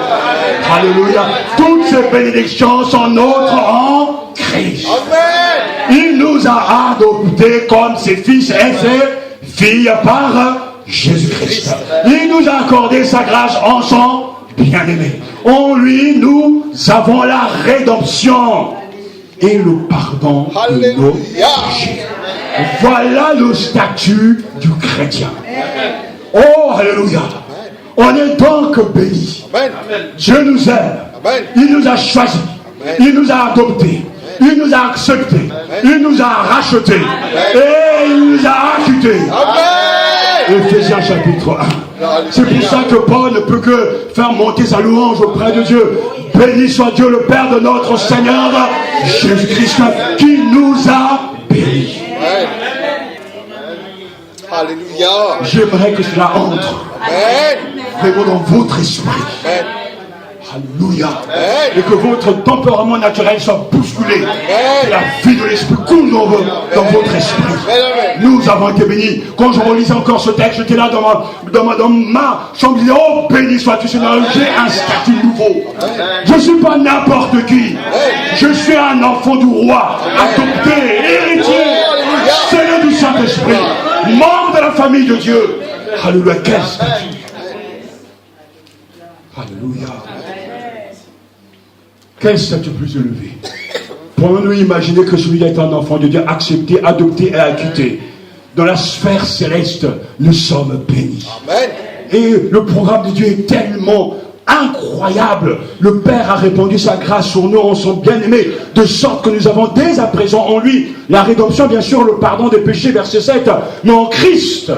Alléluia. Toutes ces bénédictions sont nôtres en Christ. Il nous a adoptés comme ses fils et ses filles par Jésus-Christ. Il nous a accordé sa grâce en son bien-aimé. En lui, nous avons la rédemption et le pardon de nos péchés. Voilà le statut du chrétien. Oh, alléluia. On est donc bénis. Dieu nous aime. Il nous a choisis. Il nous a adoptés. Il nous a acceptés. Il nous a rachetés. Et il nous a acquittés. Éphésiens chapitre 1. C'est pour ça que Paul ne peut que faire monter sa louange auprès de Dieu. Béni soit Dieu le Père de notre Seigneur Jésus-Christ qui nous a bénis. Alléluia. J'aimerais que cela entre vraiment dans votre esprit. Alléluia. Et que votre tempérament naturel soit bousculé. Que la vie de l'esprit coule dans votre esprit. Nous avons été bénis. Quand je relisais encore ce texte, j'étais là dans ma chambre, je disais, oh béni sois-tu Seigneur, j'ai un statut nouveau. Je ne suis pas n'importe qui. Je suis un enfant du roi, adopté, héritier, Seigneur du Saint-Esprit, membre de la famille de Dieu. Alléluia, quel statut. Alléluia. Quel statut plus élevé. Pouvons-nous imaginer que celui d'être un enfant de Dieu, accepté, adopté et acquitté. Dans la sphère céleste, nous sommes bénis. Amen. Et le programme de Dieu est tellement incroyable. Le Père a répandu sa grâce sur nous en son bien-aimé, de sorte que nous avons dès à présent en lui la rédemption, bien sûr, le pardon des péchés, verset 7. Mais en Christ,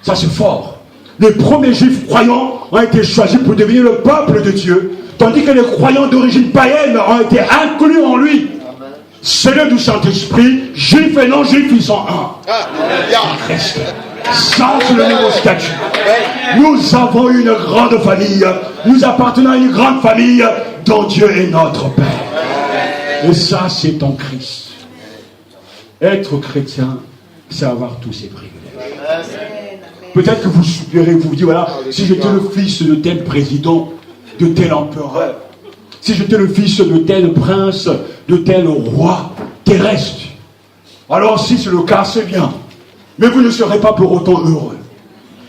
ça c'est fort. Les premiers juifs croyants ont été choisis pour devenir le peuple de Dieu, tandis que les croyants d'origine païenne ont été inclus en lui. Seigneur du Saint-Esprit, juifs et non-juifs, ils sont un. Christ. Ça, c'est le nouveau statut. Nous avons une grande famille. Nous appartenons à une grande famille dont Dieu est notre Père. Et ça, c'est en Christ. Être chrétien, c'est avoir tous ces privilèges. Peut-être que vous soupirez, vous vous dites, voilà, si j'étais le fils de tel président, de tel empereur, si j'étais le fils de tel prince, de tel roi terrestre, alors si c'est le cas, c'est bien. Mais vous ne serez pas pour autant heureux.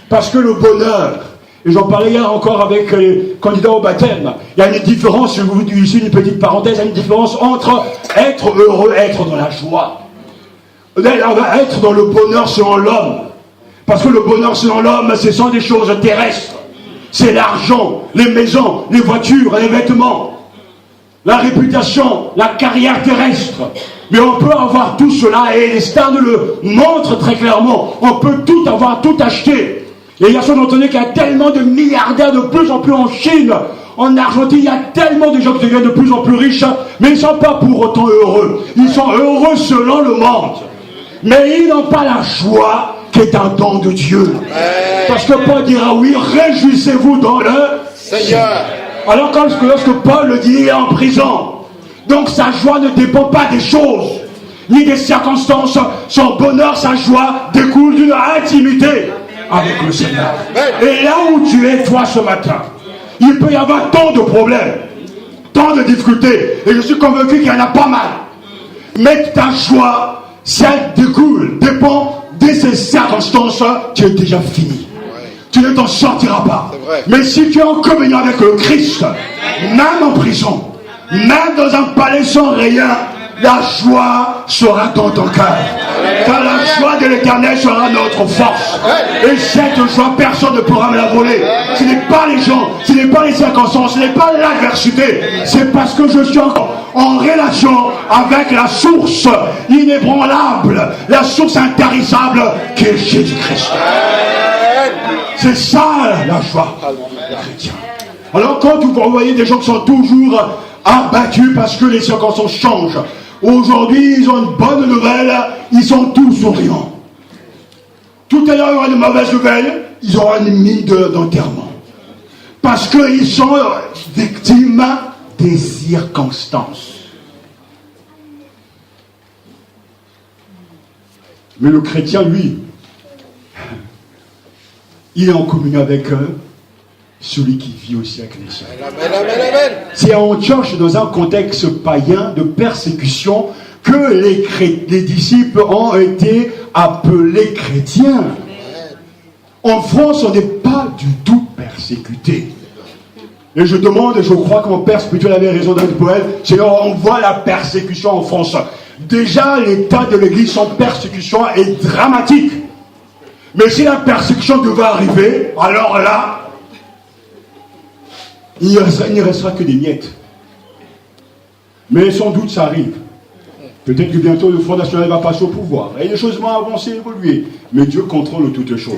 Parce que le bonheur, et j'en parlais hier encore avec les candidats au baptême, il y a une différence, je vous dis ici une petite parenthèse, il y a une différence entre être heureux, être dans la joie. Être dans le bonheur selon l'homme. Parce que le bonheur selon l'homme, ce sont des choses terrestres. C'est l'argent, les maisons, les voitures, les vêtements, la réputation, la carrière terrestre. Mais on peut avoir tout cela, et les stars nous le montrent très clairement. On peut tout avoir, tout acheter. Et il y a son entendu qu'il y a tellement de milliardaires de plus en plus en Chine, en Argentine, il y a tellement de gens qui deviennent de plus en plus riches, mais ils ne sont pas pour autant heureux. Ils sont heureux selon le monde. Mais ils n'ont pas la joie qui est un don de Dieu. Parce que Paul dira, oui, réjouissez-vous dans le Seigneur. Alors lorsque Paul le dit, il est en prison. Donc sa joie ne dépend pas des choses, ni des circonstances. Son bonheur, sa joie découle d'une intimité avec le Seigneur. Et là où tu es, toi, ce matin, il peut y avoir tant de problèmes. tant de difficultés, et je suis convaincu qu'il y en a pas mal. Mais ta joie, si elle dépend de ces circonstances, tu es déjà fini. Tu ne t'en sortiras pas. Mais si tu es en communion avec le Christ, même en prison, même dans un palais sans rien, la joie sera dans ton cœur. Car la joie de l'Éternel sera notre force. Et cette joie, personne ne pourra me la voler. Ce n'est pas les gens, ce n'est pas les circonstances, ce n'est pas l'adversité. C'est parce que je suis encore en relation avec la source inébranlable, la source intarissable qui est Jésus-Christ. C'est ça la joie chrétienne. Alors quand vous voyez des gens qui sont toujours abattus parce que les circonstances changent, aujourd'hui ils ont une bonne nouvelle, ils sont tous souriants. Tout à l'heure il y aura une mauvaise nouvelle, ils auront une mine d'enterrement. Parce qu'ils sont victimes des circonstances. Mais le chrétien, lui, il est en communion avec eux, celui qui vit au siècle des siècles. C'est à Antioche, dans un contexte païen de persécution, que les disciples ont été appelés chrétiens. En France, on n'est pas du tout persécuté. Et je demande, et je crois que mon père spirituel avait raison d'un poète, c'est on voit la persécution en France. Déjà, l'état de l'église, son persécution est dramatique. Mais si la persécution devait arriver, alors là, il n'y restera que des miettes. Mais sans doute ça arrive. Peut-être que bientôt le Front National va passer au pouvoir. Et les choses vont avancer, évoluer. Mais Dieu contrôle toutes choses.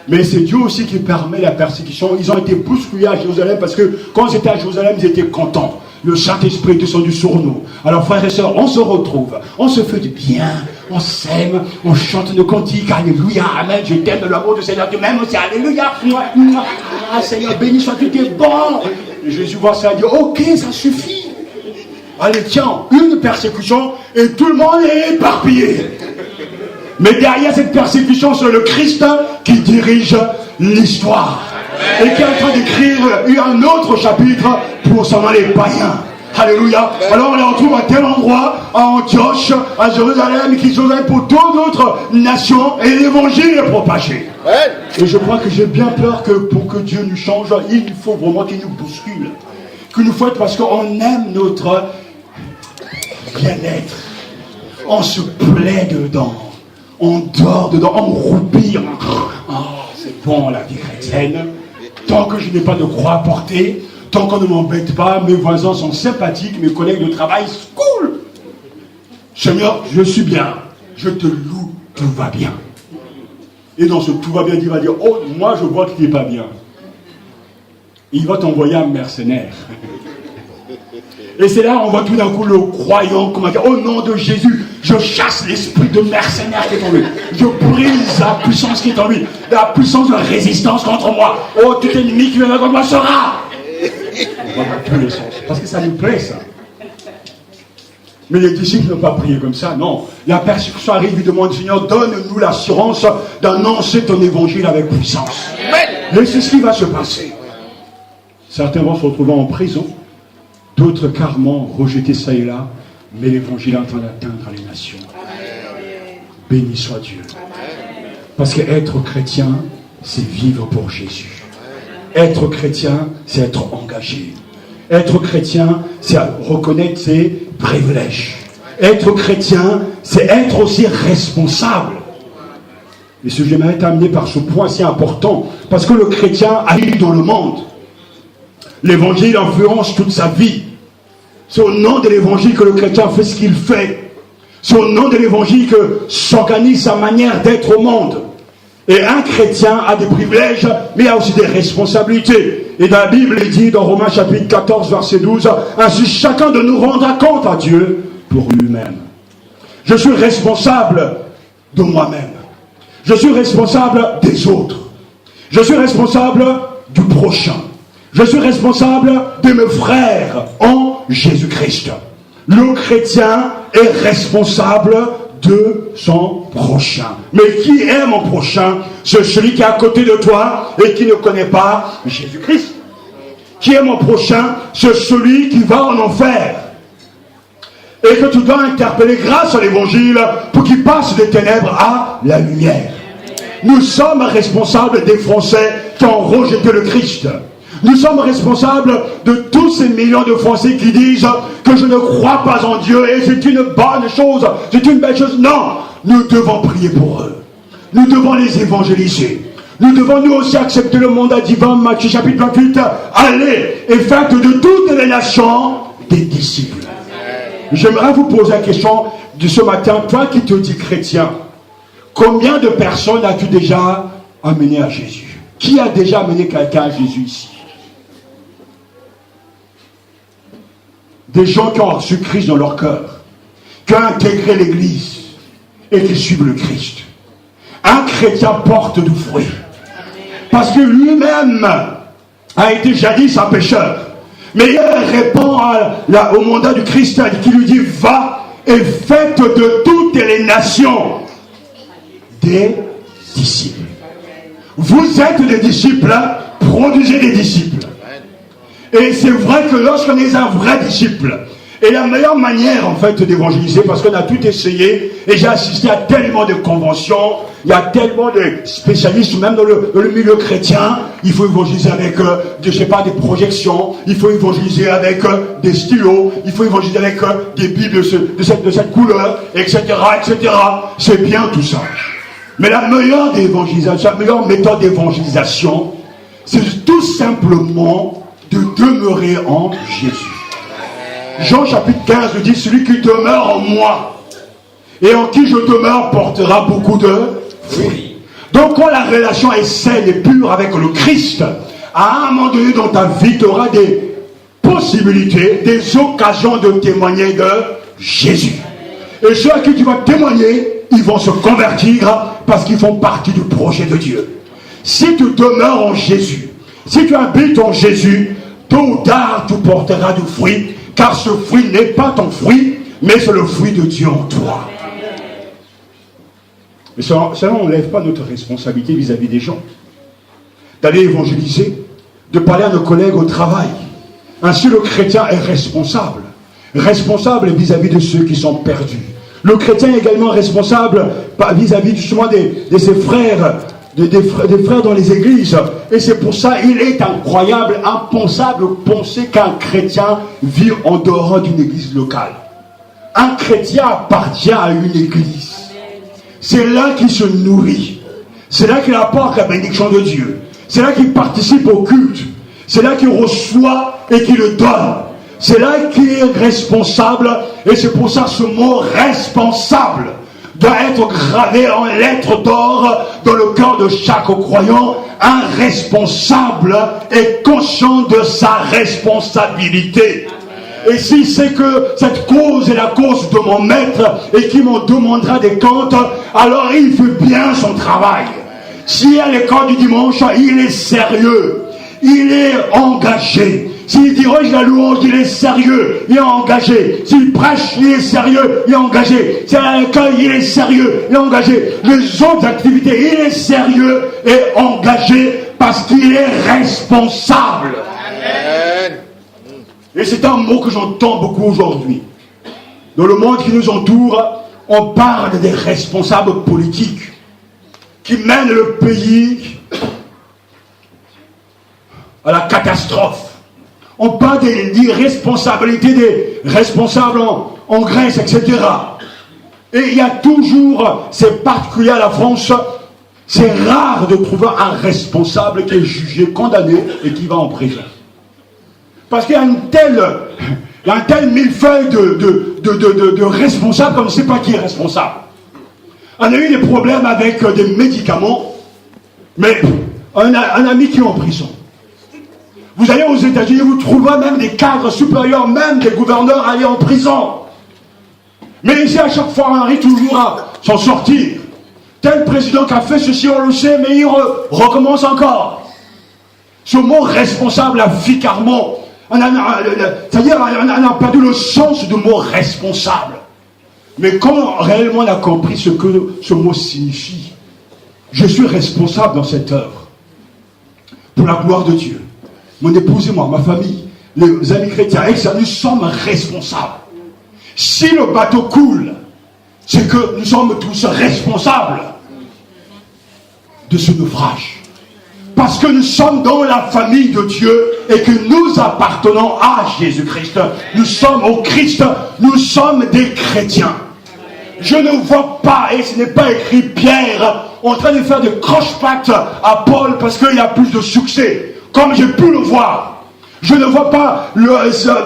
Mais c'est Dieu aussi qui permet la persécution. Ils ont été bousculés à Jérusalem parce que quand ils étaient à Jérusalem, ils étaient contents. Le Saint-Esprit est descendu sur nous. Alors frères et sœurs, on se retrouve, on se fait du bien, on s'aime, on chante nos cantiques, alléluia, amen, je t'aime de l'amour du Seigneur, tu m'aimes aussi, alléluia, ah Seigneur, béni sois-tu, tu es bon. Et Jésus voit ça et dit, ok, ça suffit. Allez, tiens, une persécution et tout le monde est éparpillé. Mais derrière cette persécution, c'est le Christ qui dirige l'histoire. Et qui est en train d'écrire un autre chapitre pour s'en aller païens. Alléluia. Alors on les retrouve à tel endroit, à Antioche, à Jérusalem, qui sont pour toute notre nation, et l'évangile est propagé. Et je crois que j'ai bien peur que pour que Dieu nous change, il faut vraiment qu'il nous bouscule. Qu'il nous fasse parce qu'on aime notre bien-être. On se plaît dedans. On dort dedans, on roupille. Oh, c'est bon la vie chrétienne. Tant que je n'ai pas de croix à porter, tant qu'on ne m'embête pas, mes voisins sont sympathiques, mes collègues de travail, c'est cool. Seigneur, je suis bien, je te loue, tout va bien. Et dans ce tout va bien, il va dire, oh, moi je vois que tu n'es pas bien. Il va t'envoyer un mercenaire. Et c'est là on voit tout d'un coup le croyant, comment dire, au nom de Jésus, je chasse l'esprit de mercenaire qui est en lui. Je brise la puissance qui est en lui. La puissance de résistance contre moi. Oh, tout ennemi qui vient contre moi sera. On va dans tous les sens. Parce que ça nous plaît, ça. Mais les disciples n'ont pas prié comme ça, non. La persécution arrive, ils demandent, Seigneur, donne-nous l'assurance d'annoncer ton évangile avec puissance. Et c'est ce qui va se passer. Certains vont se retrouver en prison. D'autres carrément rejetés ça et là, mais l'évangile est en train d'atteindre les nations. Béni soit Dieu. Parce qu'être chrétien, c'est vivre pour Jésus. Être chrétien, c'est être engagé. Être chrétien, c'est reconnaître ses privilèges. Être chrétien, c'est être aussi responsable. Et ce que j'aimerais t'amener par ce point si important, parce que le chrétien agit dans le monde. L'évangile influence toute sa vie. C'est au nom de l'évangile que le chrétien fait ce qu'il fait. C'est au nom de l'évangile que s'organise sa manière d'être au monde. Et un chrétien a des privilèges, mais il a aussi des responsabilités. Et dans la Bible, il dit dans Romains chapitre 14, verset 12, ainsi chacun de nous rendra compte à Dieu pour lui-même. Je suis responsable de moi-même. Je suis responsable des autres. Je suis responsable du prochain. Je suis responsable de mes frères en Jésus-Christ. Le chrétien est responsable de son prochain. Mais qui est mon prochain? C'est celui qui est à côté de toi et qui ne connaît pas Jésus-Christ. Qui est mon prochain? C'est celui qui va en enfer. Et que tu dois interpeller grâce à l'évangile pour qu'il passe des ténèbres à la lumière. Nous sommes responsables des Français qui ont rejeté le Christ. Nous sommes responsables de tous ces millions de Français qui disent que je ne crois pas en Dieu et c'est une bonne chose, c'est une belle chose. Non, nous devons prier pour eux. Nous devons les évangéliser. Nous devons nous aussi accepter le mandat divin, Matthieu chapitre 28, allez et faites de toutes les nations des disciples. J'aimerais vous poser la question de ce matin, toi qui te dis chrétien, combien de personnes as-tu déjà amené à Jésus? Qui a déjà amené quelqu'un à Jésus ici? Des gens qui ont reçu Christ dans leur cœur, qui ont intégré l'église et qui suivent le Christ. Un chrétien porte du fruit. Parce que lui-même a été jadis un pécheur. Mais il répond au mandat du Christ qui lui dit, va et faites de toutes les nations des disciples. Vous êtes des disciples, produisez des disciples. Et c'est vrai que lorsqu'on est un vrai disciple, et la meilleure manière en fait d'évangéliser, parce qu'on a tout essayé, et j'ai assisté à tellement de conventions, il y a tellement de spécialistes, même dans le milieu chrétien, il faut évangéliser avec, je sais pas, des projections, il faut évangéliser avec des stylos, il faut évangéliser avec des bibles de cette couleur, etc., etc. C'est bien tout ça. Mais la meilleure d'évangélisation, la meilleure méthode d'évangélisation, c'est tout simplement de demeurer en Jésus. Jean chapitre 15 nous dit, celui qui demeure en moi et en qui je demeure portera beaucoup de fruits. Donc quand la relation est saine et pure avec le Christ, à un moment donné dans ta vie, tu auras des possibilités, des occasions de témoigner de Jésus. Et ceux à qui tu vas témoigner, ils vont se convertir parce qu'ils font partie du projet de Dieu. Si tu demeures en Jésus, si tu habites en Jésus, tôt ou tard tu porteras du fruit, car ce fruit n'est pas ton fruit, mais c'est le fruit de Dieu en toi. Mais ça n'enlève pas notre responsabilité vis-à-vis des gens. D'aller évangéliser, de parler à nos collègues au travail. Ainsi le chrétien est responsable. Responsable vis-à-vis de ceux qui sont perdus. Le chrétien est également responsable vis-à-vis justement de ses frères, des frères dans les églises. Et c'est pour ça il est incroyable, impensable de penser qu'un chrétien vit en dehors d'une église locale. Un chrétien appartient à une église. C'est là qu'il se nourrit. C'est là qu'il apporte la bénédiction de Dieu. C'est là qu'il participe au culte. C'est là qu'il reçoit et qu'il le donne. C'est là qu'il est responsable. Et c'est pour ça que ce mot responsable doit être gravé en lettres d'or dans le cœur de chaque croyant. Un responsable est conscient de sa responsabilité. Et s'il sait que cette cause est la cause de mon maître et qu'il m'en demandera des comptes, alors il fait bien son travail. S'il y a l'école du dimanche, il est sérieux, il est engagé. S'il dirige la louange, il est sérieux, il est engagé. S'il prêche, il est sérieux, il est engagé. S'il y a l'école, il est sérieux, il est engagé. Les autres activités, il est sérieux et engagé parce qu'il est responsable. Amen. Et c'est un mot que j'entends beaucoup aujourd'hui. Dans le monde qui nous entoure, on parle des responsables politiques qui mènent le pays à la catastrophe. On parle des irresponsabilités des responsables en Grèce, etc. Et il y a toujours, c'est particulier à la France, c'est rare de trouver un responsable qui est jugé, condamné et qui va en prison. Parce qu'il y a un tel millefeuille de responsables qu'on ne sait pas qui est responsable. On a eu des problèmes avec des médicaments, mais on a un ami qui est en prison. Vous allez aux États-Unis, vous trouverez même des cadres supérieurs, même des gouverneurs aller en prison. Mais ici, à chaque fois, on arrive toujours à s'en sortir. Tel président qui a fait ceci, on le sait, mais il recommence encore. Ce mot responsable a vicairement, c'est-à-dire on a perdu le sens du mot responsable. Mais quand réellement on a compris ce que ce mot signifie, je suis responsable dans cette œuvre pour la gloire de Dieu. mon épouse et moi, ma famille, les amis chrétiens, nous sommes responsables. Si le bateau coule, c'est que nous sommes tous responsables de ce naufrage. Parce que nous sommes dans la famille de Dieu et que nous appartenons à Jésus-Christ. Nous sommes au Christ, nous sommes des chrétiens. Je ne vois pas, et ce n'est pas écrit Pierre, en train de faire des croche-pattes à Paul parce qu'il a plus de succès. Comme j'ai pu le voir. Je ne vois pas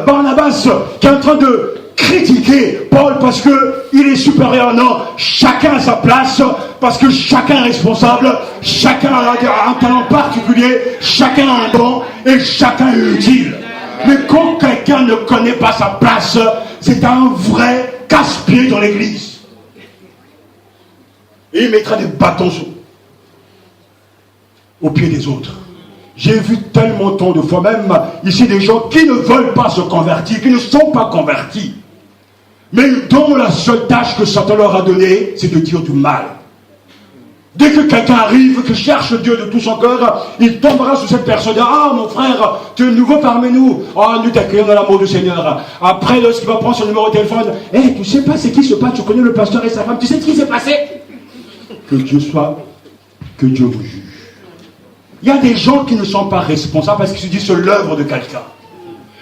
Barnabas qui est en train de critiquer Paul parce qu'il est supérieur. Non, chacun a sa place, parce que chacun est responsable, chacun a un talent particulier, chacun a un don et chacun est utile. Mais quand quelqu'un ne connaît pas sa place, c'est un vrai casse-pied dans l'église. Et il mettra des bâtons au pied des autres. J'ai vu tellement tant de fois, même ici, des gens qui ne veulent pas se convertir, qui ne sont pas convertis, mais dont la seule tâche que Satan leur a donnée, c'est de dire du mal. Dès que quelqu'un arrive, que cherche Dieu de tout son cœur, il tombera sur cette personne. Ah, mon frère, tu es nouveau parmi nous. Ah, nous t'accueillons dans l'amour du Seigneur. Après, lorsqu'il va prendre son numéro de téléphone, tu sais pas c'est qui se passe, tu connais le pasteur et sa femme, tu sais ce qui s'est passé? Que Dieu vous juge. Il y a des gens qui ne sont pas responsables parce qu'ils se disent c'est l'œuvre de quelqu'un.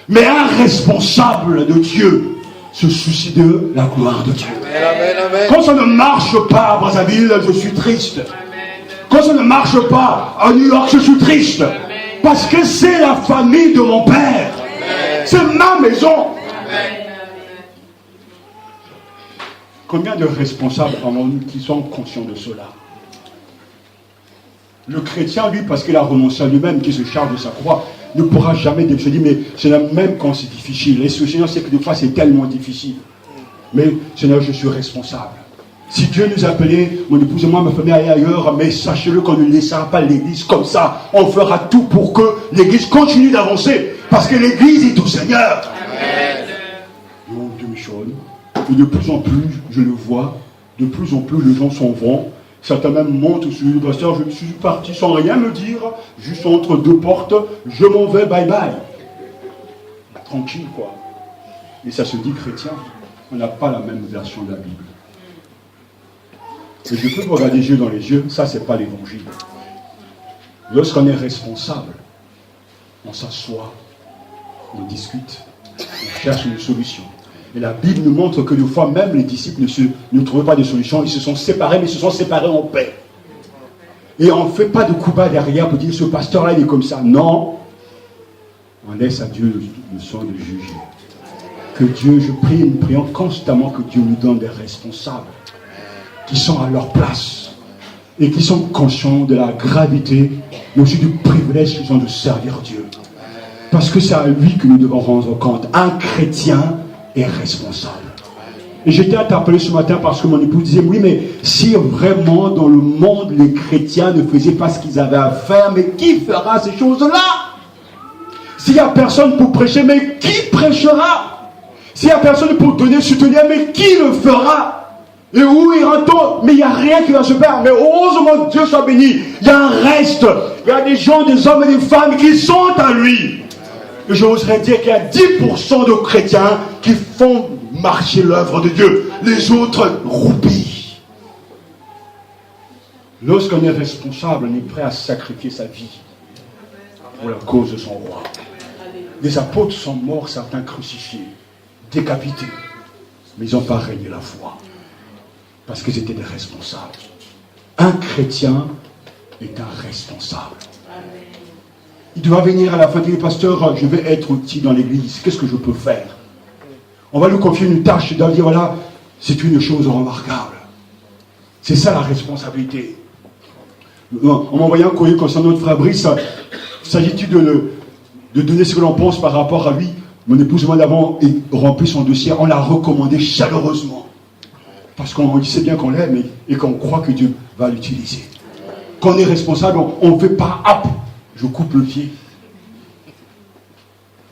Mais un responsable de Dieu se soucie de la gloire de Dieu. Amen, amen. Quand ça ne marche pas à Brazzaville, je suis triste. Quand ça ne marche pas à New York, je suis triste. Amen. Parce que c'est la famille de mon père. Amen. C'est ma maison. Amen. Combien de responsables avons-nous qui sont conscients de cela? Le chrétien, lui, parce qu'il a renoncé à lui-même, qui se charge de sa croix, ne pourra jamais se dire, mais c'est même quand c'est difficile. Et ce Seigneur sait que des fois c'est tellement difficile. Mais Seigneur, je suis responsable. Si Dieu nous a appelés, mon épouse et moi, ma famille, à aller ailleurs, mais sachez-le qu'on ne laissera pas l'église comme ça. On fera tout pour que l'église continue d'avancer. Parce que l'église est au Seigneur. Amen. Non, Dieu me chauffe. Et de plus en plus, je le vois, de plus en plus les gens s'en vont. Certains même montent sur le pasteur, je suis parti sans rien me dire, juste entre deux portes, je m'en vais, bye bye. Tranquille quoi. Et ça se dit chrétien. On n'a pas la même version de la Bible. Et je peux vous regarder les yeux dans les yeux, ça c'est pas l'évangile. Lorsqu'on est responsable, on s'assoit, on discute, on cherche une solution. Et la Bible nous montre que des fois, même les disciples ne trouvaient pas de solution. Ils se sont séparés, mais ils se sont séparés en paix. Et on ne fait pas de coup bas derrière pour dire ce pasteur-là, il est comme ça. Non. On laisse à Dieu le soin de juger. Que Dieu, je prie, nous prions constamment que Dieu nous donne des responsables qui sont à leur place et qui sont conscients de la gravité, mais aussi du privilège qu'ils ont de servir Dieu. Parce que c'est à lui que nous devons rendre compte. Un chrétien est responsable. Et j'étais interpellé ce matin parce que mon épouse disait, oui, mais si vraiment dans le monde les chrétiens ne faisaient pas ce qu'ils avaient à faire, mais qui fera ces choses-là? S'il n'y a personne pour prêcher, mais qui prêchera? S'il n'y a personne pour donner, soutenir, mais qui le fera? Et où ira-t-on? Mais il n'y a rien qui va se faire. Mais heureusement, Dieu soit béni. Il y a un reste. Il y a des gens, des hommes et des femmes qui sont à lui. Et j'oserais dire qu'il y a 10% de chrétiens qui font marcher l'œuvre de Dieu. Les autres roupillent. Lorsqu'on est responsable, on est prêt à sacrifier sa vie pour la cause de son roi. Les apôtres sont morts, certains crucifiés, décapités. Mais ils n'ont pas régné la foi. Parce qu'ils étaient des responsables. Un chrétien est un responsable. Il doit venir à la fin du pasteur, je vais être outil dans l'église. Qu'est-ce que je peux faire? On va lui confier une tâche et dire, voilà, c'est une chose remarquable. C'est ça la responsabilité. On m'a envoyé un courrier concernant notre frère Brice. S'agit-il de donner ce que l'on pense par rapport à lui? Mon épouse et moi l'avons rempli son dossier. On l'a recommandé chaleureusement. Parce qu'on sait bien qu'on l'aime et qu'on croit que Dieu va l'utiliser. Quand on est responsable, on ne fait pas hop. Je coupe le pied.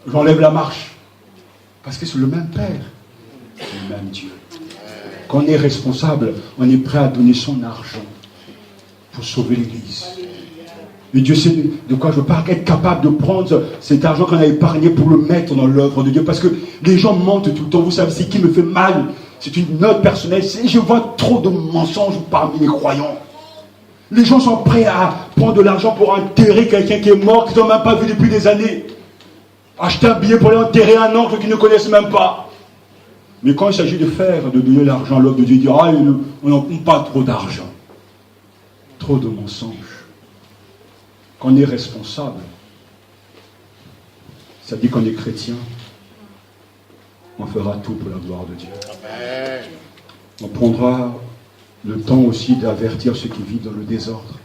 J'enlève la marche. Parce que c'est le même Père. C'est le même Dieu. Quand on est responsable, on est prêt à donner son argent pour sauver l'Église. Et Dieu sait de quoi je parle, être capable de prendre cet argent qu'on a épargné pour le mettre dans l'œuvre de Dieu. Parce que les gens mentent tout le temps. Vous savez, c'est qui me fait mal. C'est une note personnelle. Je vois trop de mensonges parmi les croyants. Les gens sont prêts à prendre de l'argent pour enterrer quelqu'un qui est mort, qu'ils n'ont même pas vu depuis des années. Acheter un billet pour aller enterrer un oncle qu'ils ne connaissent même pas. Mais quand il s'agit de donner l'argent à l'œuvre de Dieu, dire ah, on n'a pas trop d'argent. Trop de mensonges. Quand on est responsable, ça dit qu'on est chrétien, on fera tout pour la gloire de Dieu. Amen. On prendra le temps aussi d'avertir ceux qui vivent dans le désordre,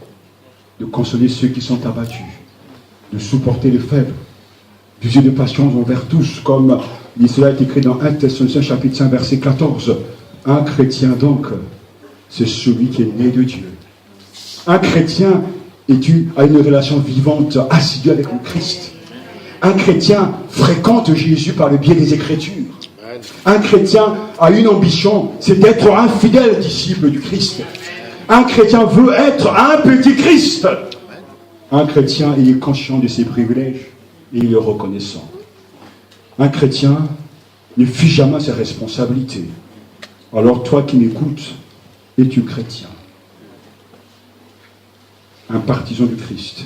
de consoler ceux qui sont abattus, de supporter les faibles, d'user de patience envers tous, comme cela est écrit dans 1 Thessaloniciens chapitre 5 verset 14. Un chrétien donc, c'est celui qui est né de Dieu. Un chrétien a une relation vivante, assidue avec le Christ. Un chrétien fréquente Jésus par le biais des Écritures. Un chrétien a une ambition, c'est d'être un fidèle disciple du Christ. Un chrétien veut être un petit Christ. Un chrétien, il est conscient de ses privilèges et il est reconnaissant. Un chrétien ne fuit jamais ses responsabilités. Alors toi qui m'écoutes, es-tu chrétien? Un partisan du Christ.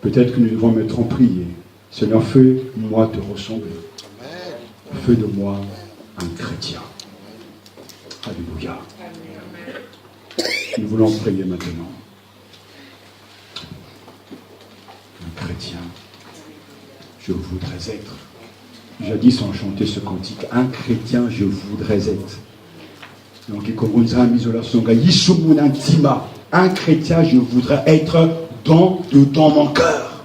Peut-être que nous devons mettre en prière. Seigneur, fais-moi te ressembler. Fais de moi un chrétien. Alléluia. Nous voulons prier maintenant. Un chrétien, je voudrais être. Jadis on chantait ce cantique. Un chrétien, je voudrais être. Donc, un chrétien, je voudrais être dans mon cœur.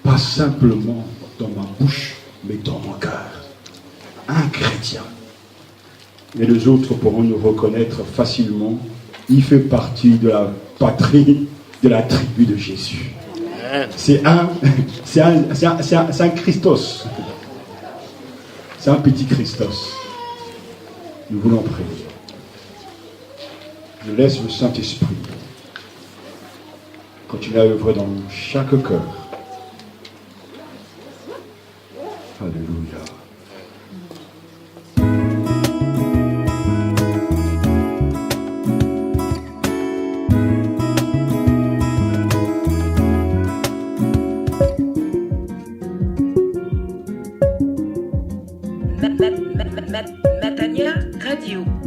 Pas simplement dans ma bouche, mais dans mon cœur. Un chrétien. Et les autres pourront nous reconnaître facilement. Il fait partie de la patrie, de la tribu de Jésus. C'est un Christos. C'est un petit Christos. Nous voulons prier. Je laisse le Saint-Esprit continuer à œuvrer dans chaque cœur. Alléluia. Matania Radio.